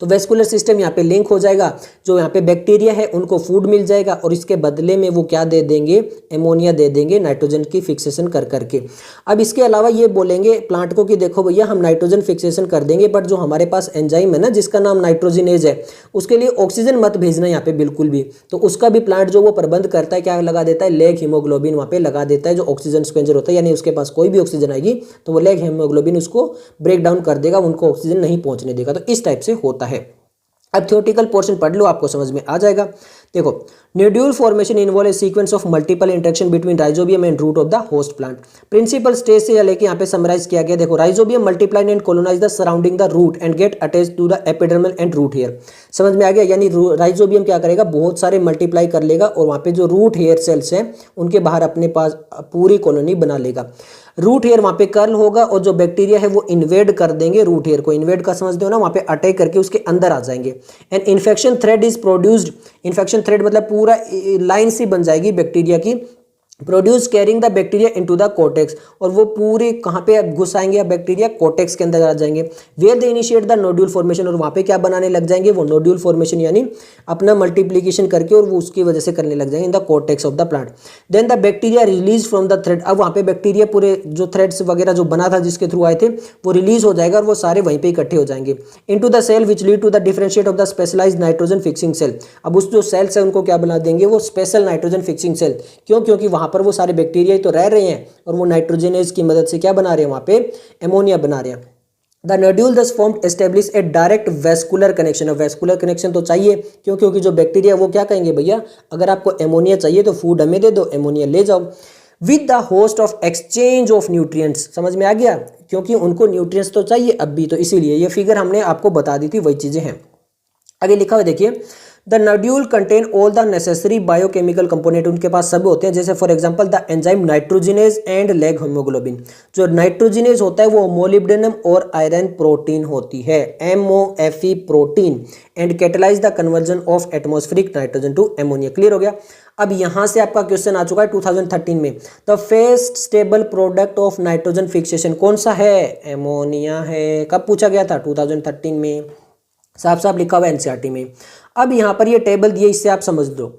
तो वेस्कुलर सिस्टम यहाँ पे लिंक हो जाएगा, जो यहाँ पे बैक्टीरिया है उनको फूड मिल जाएगा और इसके बदले में वो क्या दे देंगे? एमोनिया दे देंगे नाइट्रोजन की फिक्सेशन कर करके। अब इसके अलावा ये बोलेंगे प्लांट को कि देखो भैया हम नाइट्रोजन फिक्सेशन कर देंगे, बट जो हमारे पास एंजाइम है ना जिसका नाम नाइट्रोजिनेज है, उसके लिए ऑक्सीजन मत भेजना यहाँ पे बिल्कुल भी। तो उसका भी प्लांट जो वो प्रबंध करता है, क्या लगा देता है? लेग हीमोग्लोबिन वहाँ पे लगा देता है, जो ऑक्सीजन स्क्वेंजर होता है, यानी उसके पास कोई भी ऑक्सीजन आएगी तो वो लेग हीमोग्लोबिन उसको ब्रेक डाउन कर देगा, उनको ऑक्सीजन नहीं पहुंचने देगा। तो इस टाइप से होता है। अब थ्योरेटिकल पोर्शन पढ़ लो, आपको समझ में आ जाएगा। देखो, nodule formation involve a sequence of multiple interaction between Rhizobium and root of the host plant. Principal stage से लेके यहाँ पे समराइज किया गया। देखो, Rhizobium multiply and colonize the surrounding the root and get attach to the epidermal and root hair. समझ में आ गया? यानी राइजोबियम क्या करेगा? बहुत सारे मल्टीप्लाई कर लेगा और वहाँ पे जो रूट हेयर सेल्स हैं उनके बाहर अपने पास पूरी कॉलोनी बना लेगा। रूट हेयर वहाँ पे कर्ल होगा और जो बैक्टीरिया है वो इन्वेड कर देंगे रूट हेयर को। इन्वेड का समझते हो ना? वहाँ पे अटैक करके उसके अंदर आ जाएंगे। And infection thread is produced. Infection thread मतलब पूरा लाइन सी बन जाएगी बैक्टीरिया की, produce carrying the bacteria into the cortex. और वो पूरे कहाँ पे घुस आएंगे? बैक्टीरिया कोर्टेक्स के अंदर आ जाएंगे। Where they initiate the nodule formation. और वहाँ पे क्या बनाने लग जाएंगे? वो नोड्यूल फॉर्मेशन, यानी अपना मल्टीप्लीकेशन करके, और वो उसकी वजह से करने लग जाएंगे in the cortex of the plant. Then the bacteria release from the thread. अब वहाँ पे बैक्टीरिया पूरे जो थ्रेड्स वगैरह जो बना था जिसके थ्रू आए थे वो रिलीज हो जाएगा और वो सारे वहीं पे इकट्ठे हो जाएंगे into the cell which lead to the differentiate of the specialized nitrogen fixing cell. अब उस जो सेल्स है उनको क्या बना देंगे? वो स्पेशल नाइट्रोजन फिक्सिंग सेल। क्यों? क्योंकि वहाँ पर वो सारे बैक्टीरिया तो रह रहे हैं और वो नाइट्रोजनेज की मदद से क्या बना रहे हैं? वहां पे एमोनिया बना रहे हैं। द नोड्यूल दस फॉर्म्ड एस्टेब्लिश ए डायरेक्ट वेस्कुलर कनेक्शन। अब वेस्कुलर कनेक्शन तो चाहिए, क्यों? क्योंकि जो बैक्टीरिया वो क्या कहेंगे? भैया अगर आपको एमोनिया चाहिए तो फूड हमें दे दो, एमोनिया ले जाओ। With the host of exchange of nutrients. समझ में आ गया? क्योंकि उनको न्यूट्रिएंट्स तो चाहिए अब भी, तो इसीलिए ये फिगर हमने आपको बता दी थी, वही चीजें हैं। आगे लिखा हुआ देखिए, the nodule contain all the necessary biochemical component. उनके पास सब होते हैं, जैसे for example the enzyme nitrogenase and leg haemoglobin. जो नाइट्रोजिनेज होता है वो मोलिब्डेनम और आयरन प्रोटीन होती है, MOFE protein, and catalyze the conversion of atmospheric nitrogen to ammonia. Clear हो गया? अब यहां से आपका क्वेश्चन आ चुका है 2013 में। The first stable product of nitrogen fixation कौन सा है? एमोनिया है। कब पूछा गया था? 2013 में, साफ साफ लिखा हुआ है एनसीईआरटी में। अब यहाँ पर ये टेबल दिए, इससे आप समझ लो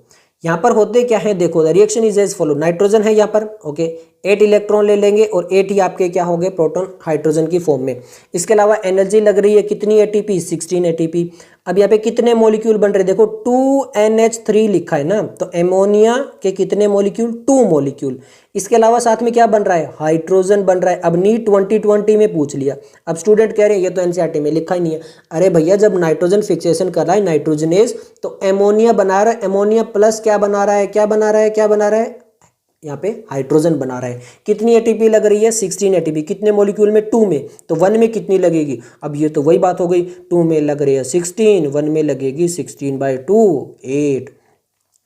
यहाँ पर होते क्या है। देखो, the reaction is as follow. Nitrogen है यहाँ पर, ओके, 8 इलेक्ट्रॉन ले लेंगे और 8 ही आपके क्या हो गए? प्रोटॉन हाइड्रोजन की फॉर्म में। इसके अलावा एनर्जी लग रही है कितनी? ATP, 16 ATP। अब यहाँ पे कितने मॉलिक्यूल बन रहे हैं? देखो 2NH3 लिखा है ना, तो एमोनिया के कितने मॉलिक्यूल? 2 मॉलिक्यूल। इसके अलावा साथ में क्या बन रहा है? हाइड्रोजन बन रहा है। अब नीट 2020 में पूछ लिया। अब स्टूडेंट कह रहे हैं ये तो एनसीईआरटी में लिखा ही नहीं है। अरे भैया, जब नाइट्रोजन फिक्सेशन कर रहा है नाइट्रोजनेज, तो एमोनिया बना रहा है। एमोनिया प्लस क्या बना रहा है? क्या बना रहा है? क्या बना रहा है? यहाँ पे हाइड्रोजन बना रहा है। कितनी ATP लग रही है? 16 ATP। कितने मॉलिक्यूल में? 2 में। तो 1 में कितनी लगेगी? अब ये तो वही बात हो गई, 2 में लग रही है 16, 1 में लगेगी 16/2, 8।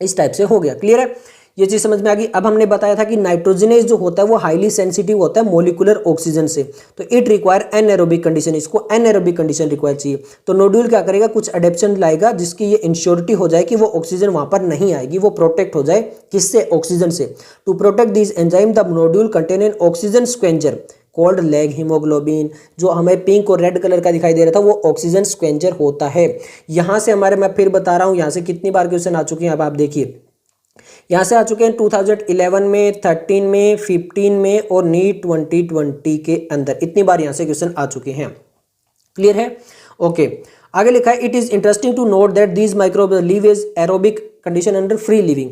इस टाइप से हो गया। क्लियर है, ये चीज समझ में आ गई। अब हमने बताया था कि नाइट्रोजनेज जो होता है वो हाईली सेंसिटिव होता है मोलिकुलर ऑक्सीजन से, तो इट रिक्वायर एनएरोबिक कंडीशन, इसको एनएरोबिक कंडीशन रिक्वायर चाहिए। तो नोड्यूल क्या करेगा, कुछ एडेप्शन लाएगा जिसकी ये इंश्योरिटी हो जाए कि वो ऑक्सीजन वहां पर नहीं आएगी, वो प्रोटेक्ट हो जाए किससे, ऑक्सीजन से। To protect this enzyme the nodule contain an oxygen scavenger called leg haemoglobin, जो हमें पिंक और रेड कलर का दिखाई दे रहा था वो ऑक्सीजन स्क्वेंजर होता है। यहां से हमारे, मैं फिर बता रहा हूं, यहां से कितनी बार क्वेश्चन आ चुके हैं अब आप देखिए। यहाँ से आ चुके हैं 2011 में, 13 में, 15 में और नीट 2020 के अंदर, इतनी बार यहाँ से क्वेश्चन आ चुके हैं। क्लियर है, ओके। आगे लिखा है, it is interesting to note that these microbe live is aerobic condition under free living.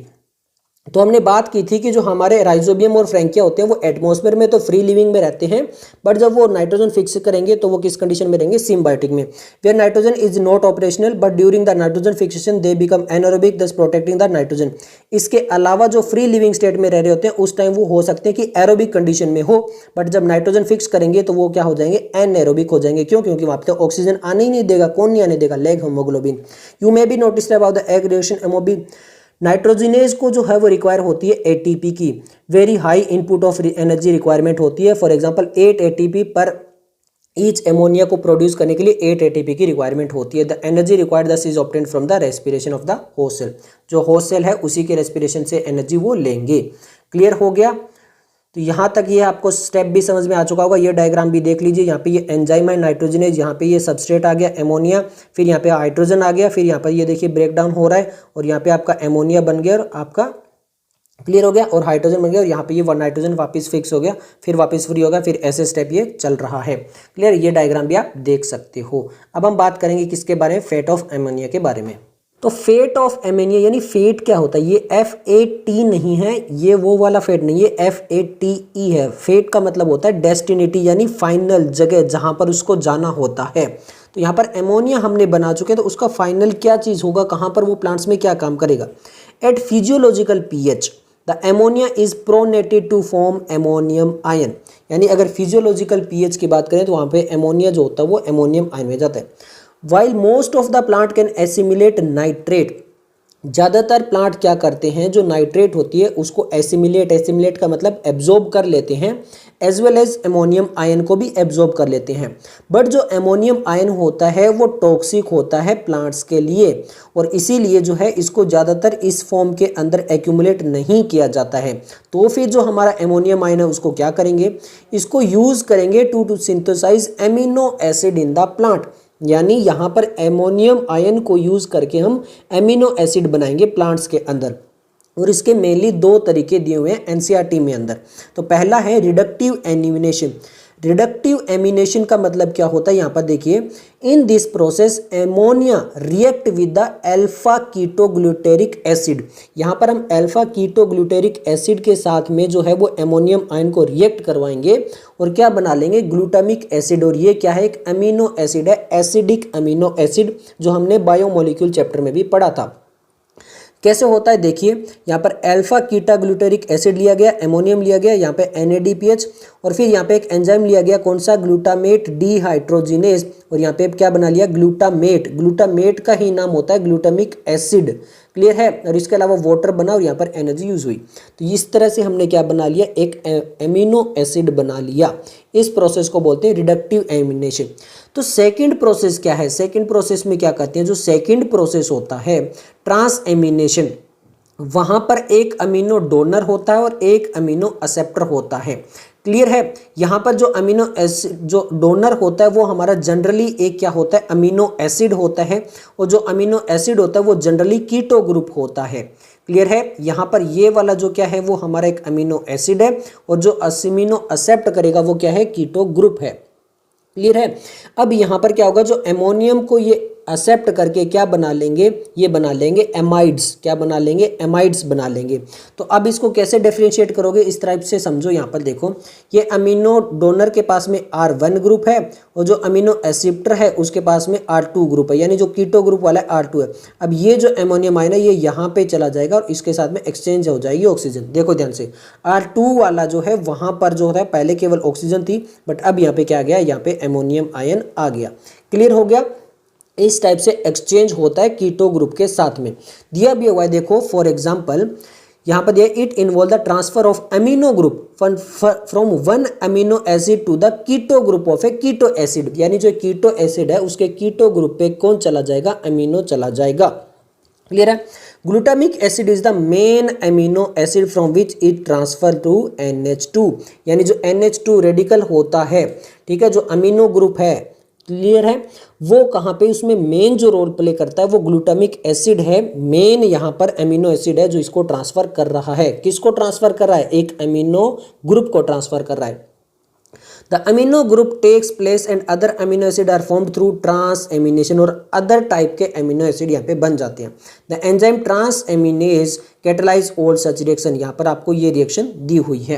तो हमने बात की थी कि जो हमारे राइजोबियम और फ्रैंकिया होते हैं वो एटमॉस्फेयर में तो फ्री लिविंग में रहते हैं, बट जब वो नाइट्रोजन फिक्स करेंगे तो वो किस कंडीशन में रहेंगे, सिम्बायोटिक में, where nitrogen is not operational but during the nitrogen fixation they become anaerobic thus protecting the nitrogen. इसके अलावा जो फ्री लिविंग स्टेट में रह रहे होते हैं उस टाइम वो हो सकते हैं कि एरोबिक कंडीशन में हो, बट जब नाइट्रोजन फिक्स करेंगे तो वो क्या हो जाएंगे, एनएरोबिक हो जाएंगे। क्यों, क्योंकि वहां पे ऑक्सीजन आने ही नहीं देगा। कौन नहीं आने देगा, leghaemoglobin. You may be notice about the egg reaction MOB, nitrogenase को जो है वो रिक्वायर होती है एटीपी की, very high input of energy requirement होती है। फॉर एग्जांपल 8 एटीपी पर ईच एमोनिया को प्रोड्यूस करने के लिए 8 एटीपी की रिक्वायरमेंट होती है। The energy required thus is obtained from the respiration of the host cell, जो होस्ट सेल है उसी के रेस्पिरेशन से एनर्जी वो लेंगे। क्लियर हो गया, तो यहाँ तक ये आपको स्टेप भी समझ में आ चुका होगा। ये डायग्राम भी देख लीजिए, यहाँ पे ये एंजाइम है नाइट्रोजनेज, यहाँ पे ये सबस्ट्रेट आ गया एमोनिया, फिर यहाँ पे हाइड्रोजन आ गया, फिर यहाँ पर ये देखिए ब्रेक डाउन हो रहा है और यहाँ पे आपका एमोनिया बन गया और आपका क्लियर हो गया, और हाइड्रोजन बन गया और यहाँ पे ये वन नाइट्रोजन वापस फिक्स हो गया, फिर वापस फ्री हो गया, फिर ऐसे स्टेप ये चल रहा है। क्लियर, ये डायग्राम भी आप देख सकते हो। अब हम बात करेंगे किसके बारे में, फेट ऑफ एमोनिया के बारे में। तो फेट ऑफ एमोनिया यानी फेट क्या होता है, ये FAT नहीं है, ये वो वाला फेट नहीं, ये FATE है। फेट का मतलब होता है डेस्टिनेटी यानी फाइनल जगह जहां पर उसको जाना होता है। तो यहाँ पर एमोनिया हमने बना चुके हैं, तो उसका फाइनल क्या चीज़ होगा, कहाँ पर वो प्लांट्स में क्या काम करेगा। At physiological pH the ammonia is protonated to form ammonium ion, यानी अगर फिजियोलॉजिकल pH की बात करें तो वहाँ पे एमोनिया जो होता है वो एमोनियम आयन में जाता है। While most of the plant can assimilate nitrate, ज़्यादातर प्लांट क्या करते हैं, जो नाइट्रेट होती है उसको एसिमिलेट का मतलब एब्जॉर्ब कर लेते हैं, as well as ammonium ion को भी एब्जॉर्ब कर लेते हैं। बट जो एमोनियम आयन होता है वो टॉक्सिक होता है प्लांट्स के लिए, और इसीलिए जो है इसको ज़्यादातर इस फॉर्म के अंदर एक्यूमुलेट नहीं किया जाता है। तो फिर जो हमारा एमोनियम आयन है उसको क्या करेंगे, इसको यूज़ करेंगे to synthesize amino acid in the plant, यानी यहाँ पर एमोनियम आयन को यूज करके हम एमिनो एसिड बनाएंगे प्लांट्स के अंदर। और इसके मेनली दो तरीके दिए हुए हैं एनसीईआरटी में अंदर। तो पहला है रिडक्टिव एनिमिनेशन। रिडक्टिव एमिनेशन का मतलब क्या होता है, यहाँ पर देखिए, in this process ammonia react with the alpha ketoglutaric acid. यहाँ पर हम अल्फा कीटोग्लूटेरिक एसिड के साथ में जो है वो एमोनियम आयन को रिएक्ट करवाएंगे और क्या बना लेंगे, ग्लूटामिक एसिड। और ये क्या है, एक अमीनो एसिड है, एसिडिक अमीनो एसिड, जो हमने बायोमोलिक्यूल चैप्टर में भी पढ़ा था। कैसे होता है देखिए, यहाँ पर अल्फा कीटा ग्लूटेरिक एसिड लिया गया, एमोनियम लिया गया, यहाँ पे NADPH, और फिर यहाँ पे एक एंजाइम लिया गया, कौन सा, ग्लूटामेट डिहाइड्रोजिनेज, और यहाँ पे क्या बना लिया, ग्लूटामेट। ग्लूटामेट का ही नाम होता है ग्लूटामिक एसिड। क्लियर है, और इसके अलावा वाटर बना और यहाँ पर एनर्जी यूज हुई। तो इस तरह से हमने क्या बना लिया, एक एमिनो एसिड बना लिया। इस प्रोसेस को बोलते हैं रिडक्टिव एमिनेशन। तो सेकंड प्रोसेस क्या है, सेकंड प्रोसेस में क्या करते हैं, जो सेकंड प्रोसेस होता है ट्रांस एमिनेशन, वहां पर एक अमीनो डोनर होता है और एक अमीनो एक्सेप्टर होता है। क्लियर है, यहाँ पर जो अमीनो एसिड जो डोनर होता है वो हमारा जनरली एक क्या होता है, अमीनो एसिड होता है, और जो अमीनो एसिड होता है वो जनरली कीटो ग्रुप होता है। क्लियर है, यहाँ पर ये वाला जो क्या है वो हमारा एक अमीनो एसिड है, और जो अमीनो एक्सेप्ट करेगा वो क्या है, कीटो ग्रुप है। क्लियर है, अब यहाँ पर क्या होगा, जो एमोनियम को ये एक्सेप्ट करके क्या बना लेंगे, ये बना लेंगे एमाइड्स। क्या बना लेंगे, एमाइड्स बना लेंगे। तो अब इसको कैसे डिफरेंशिएट करोगे, इस टाइप से समझो। यहाँ पर देखो, ये अमीनो डोनर के पास में R1 ग्रुप है, और जो अमीनो एक्सेप्टर है उसके पास में R2 ग्रुप है, यानी जो कीटो ग्रुप वाला है R2 है। अब ये जो एमोनियम आयन है ये यहाँ पे चला जाएगा और इसके साथ में एक्सचेंज हो जाएगी ऑक्सीजन। देखो ध्यान से, R2 वाला जो है वहाँ पर जो होता है पहले केवल ऑक्सीजन थी, बट अब यहाँ पे क्या आ गया, यहाँ पे एमोनियम आयन आ गया। क्लियर हो गया, इस टाइप से एक्सचेंज होता है कीटो ग्रुप के साथ में। दिया भी हुआ है देखो, फॉर एग्जांपल यहाँ पर दिया it involve the transfer of amino group from one amino acid to the keto group of a keto acid, यानी जो कीटो एसिड है उसके कीटो ग्रुप पे कौन चला जाएगा, अमीनो चला जाएगा। क्लियर है। Glutamic acid is the main amino acid from which it transfer to NH2, यानी जो NH2 रेडिकल होता है, ठीक है, जो अमीनो ग्रुप है, क्लियर है, वो कहाँ पे उसमें मेन जो रोल प्ले करता है वो ग्लूटामिक एसिड है। मेन यहाँ पर अमीनो एसिड है जो इसको ट्रांसफर कर रहा है। किसको ट्रांसफर कर रहा है, एक अमीनो ग्रुप को ट्रांसफर कर रहा है। The amino group takes place and other amino acid are formed through transamination, और other type के amino acid यहाँ पे बन जाते हैं। The enzyme transaminase catalyze all such reaction, यहाँ पर आपको ये रिएक्शन दी हुई है।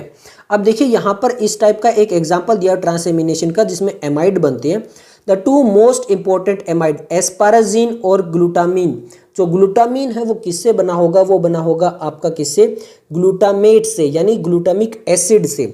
अब देखिए यहाँ पर इस टाइप का एक एग्जांपल दिया ट्रांसएमिनेशन का, जिसमें एमाइड बनते हैं। The two most important amide asparagine और ग्लूटामीन। जो ग्लूटामीन है वो किससे बना होगा, वो बना होगा आपका किससे, ग्लूटामेट से, यानी ग्लूटामिक एसिड से।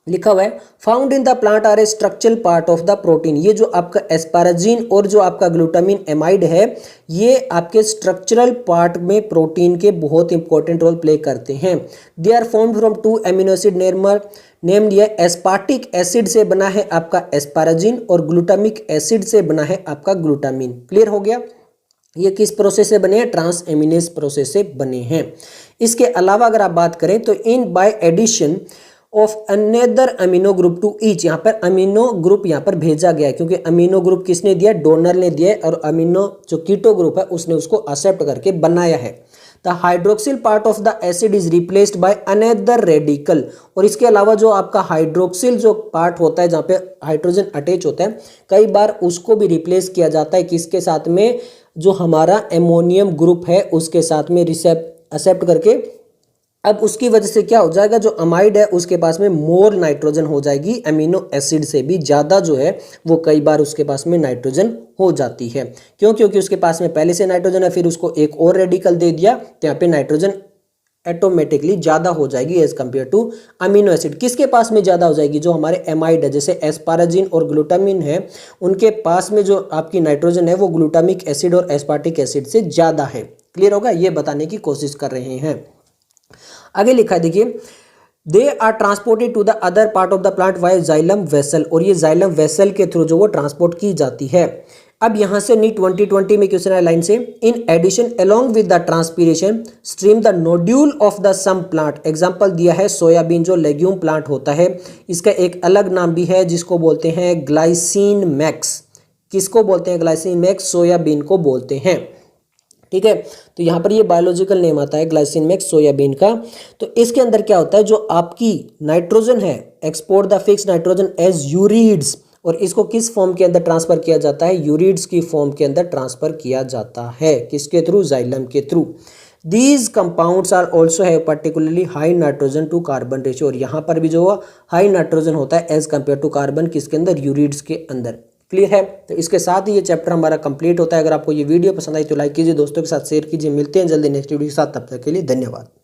लिखा हुआ है found in the plant are a structural part of the protein. ये जो आपका एस्पाराजीन और जो आपका ग्लूटामिन एमाइड है, ये आपके स्ट्रक्चरल पार्ट में प्रोटीन के बहुत इंपॉर्टेंट रोल प्ले करते हैं। They are formed from two amino acid name दिया एस्पार्टिक एसिड से बना है आपका एस्पाराजीन और ग्लूटामिक एसिड से बना है आपका ग्लूटामिन। क्लियर हो गया। ये किस प्रोसेस से बने हैं, ट्रांसएमिनेज प्रोसेस से बने हैं। इसके अलावा अगर आप बात करें तो in by addition of another amino group to each, यहाँ पर अमीनो ग्रुप यहाँ पर भेजा गया है, क्योंकि अमीनो ग्रुप किसने दिया, डोनर ने दिया है, और अमीनो जो कीटो ग्रुप है उसने उसको एक्सेप्ट करके बनाया है। The hydroxyl part of the acid is replaced by another radical, और इसके अलावा जो आपका हाइड्रोक्सिल जो पार्ट होता है जहाँ पे हाइड्रोजन अटैच होता है, कई बार उसको भी रिप्लेस किया जाता है किसके साथ में, जो हमारा एमोनियम ग्रुप है उसके साथ में एक्सेप्ट करके। अब उसकी वजह से क्या हो जाएगा, जो अमाइड है उसके पास में मोर नाइट्रोजन हो जाएगी, अमीनो एसिड से भी ज़्यादा जो है वो कई बार उसके पास में नाइट्रोजन हो जाती है। क्यों, क्योंकि उसके पास में पहले से नाइट्रोजन है, फिर उसको एक और रेडिकल दे दिया तो यहाँ पे नाइट्रोजन ऑटोमेटिकली ज़्यादा हो जाएगी as compare to amino acid. किसके पास में ज़्यादा हो जाएगी, जो हमारे एमाइड है जैसे एस्पाराजीन और ग्लूटामिन है, उनके पास में जो आपकी नाइट्रोजन है वो ग्लूटामिक एसिड और एस्पार्टिक एसिड से ज़्यादा है। क्लियर होगा, ये बताने की कोशिश कर रहे हैं। आगे लिखा है देखिए, they are transported to the other part of the plant via xylem vessel, और ये जाइलम वेसल के थ्रू जो वो ट्रांसपोर्ट की जाती है। अब यहाँ से नीट 2020 में क्वेश्चन है लाइन से, in addition along with the transpiration stream the nodule of the some plant. Example दिया है सोयाबीन, जो लेग्यूम प्लांट होता है, इसका एक अलग नाम भी है जिसको बोलते हैं ग्लाइसिन मैक्स। किसको बोलते हैं, ग्लाइसिन मैक्स, सोयाबीन को बोलते हैं। ठीक है, तो यहाँ पर ये बायोलॉजिकल नेम आता है ग्लाइसिन मैक्स सोयाबीन का। तो इसके अंदर क्या होता है, जो आपकी नाइट्रोजन है, export the fix nitrogen as ureides, और इसको किस फॉर्म के अंदर ट्रांसफर किया जाता है, यूरिड्स की फॉर्म के अंदर ट्रांसफर किया जाता है। किसके थ्रू, जाइलम के through. These compounds are also have particularly high nitrogen to carbon ratio, और यहाँ पर भी जो हाई नाइट्रोजन होता है एज कम्पेयर टू कार्बन, किसके अंदर, यूरिड्स के अंदर। क्लियर है। तो इसके साथ ही ये चैप्टर हमारा कंप्लीट होता है। अगर आपको ये वीडियो पसंद आई तो लाइक कीजिए, दोस्तों के साथ शेयर कीजिए। मिलते हैं जल्दी नेक्स्ट वीडियो के साथ, तब तक के लिए धन्यवाद।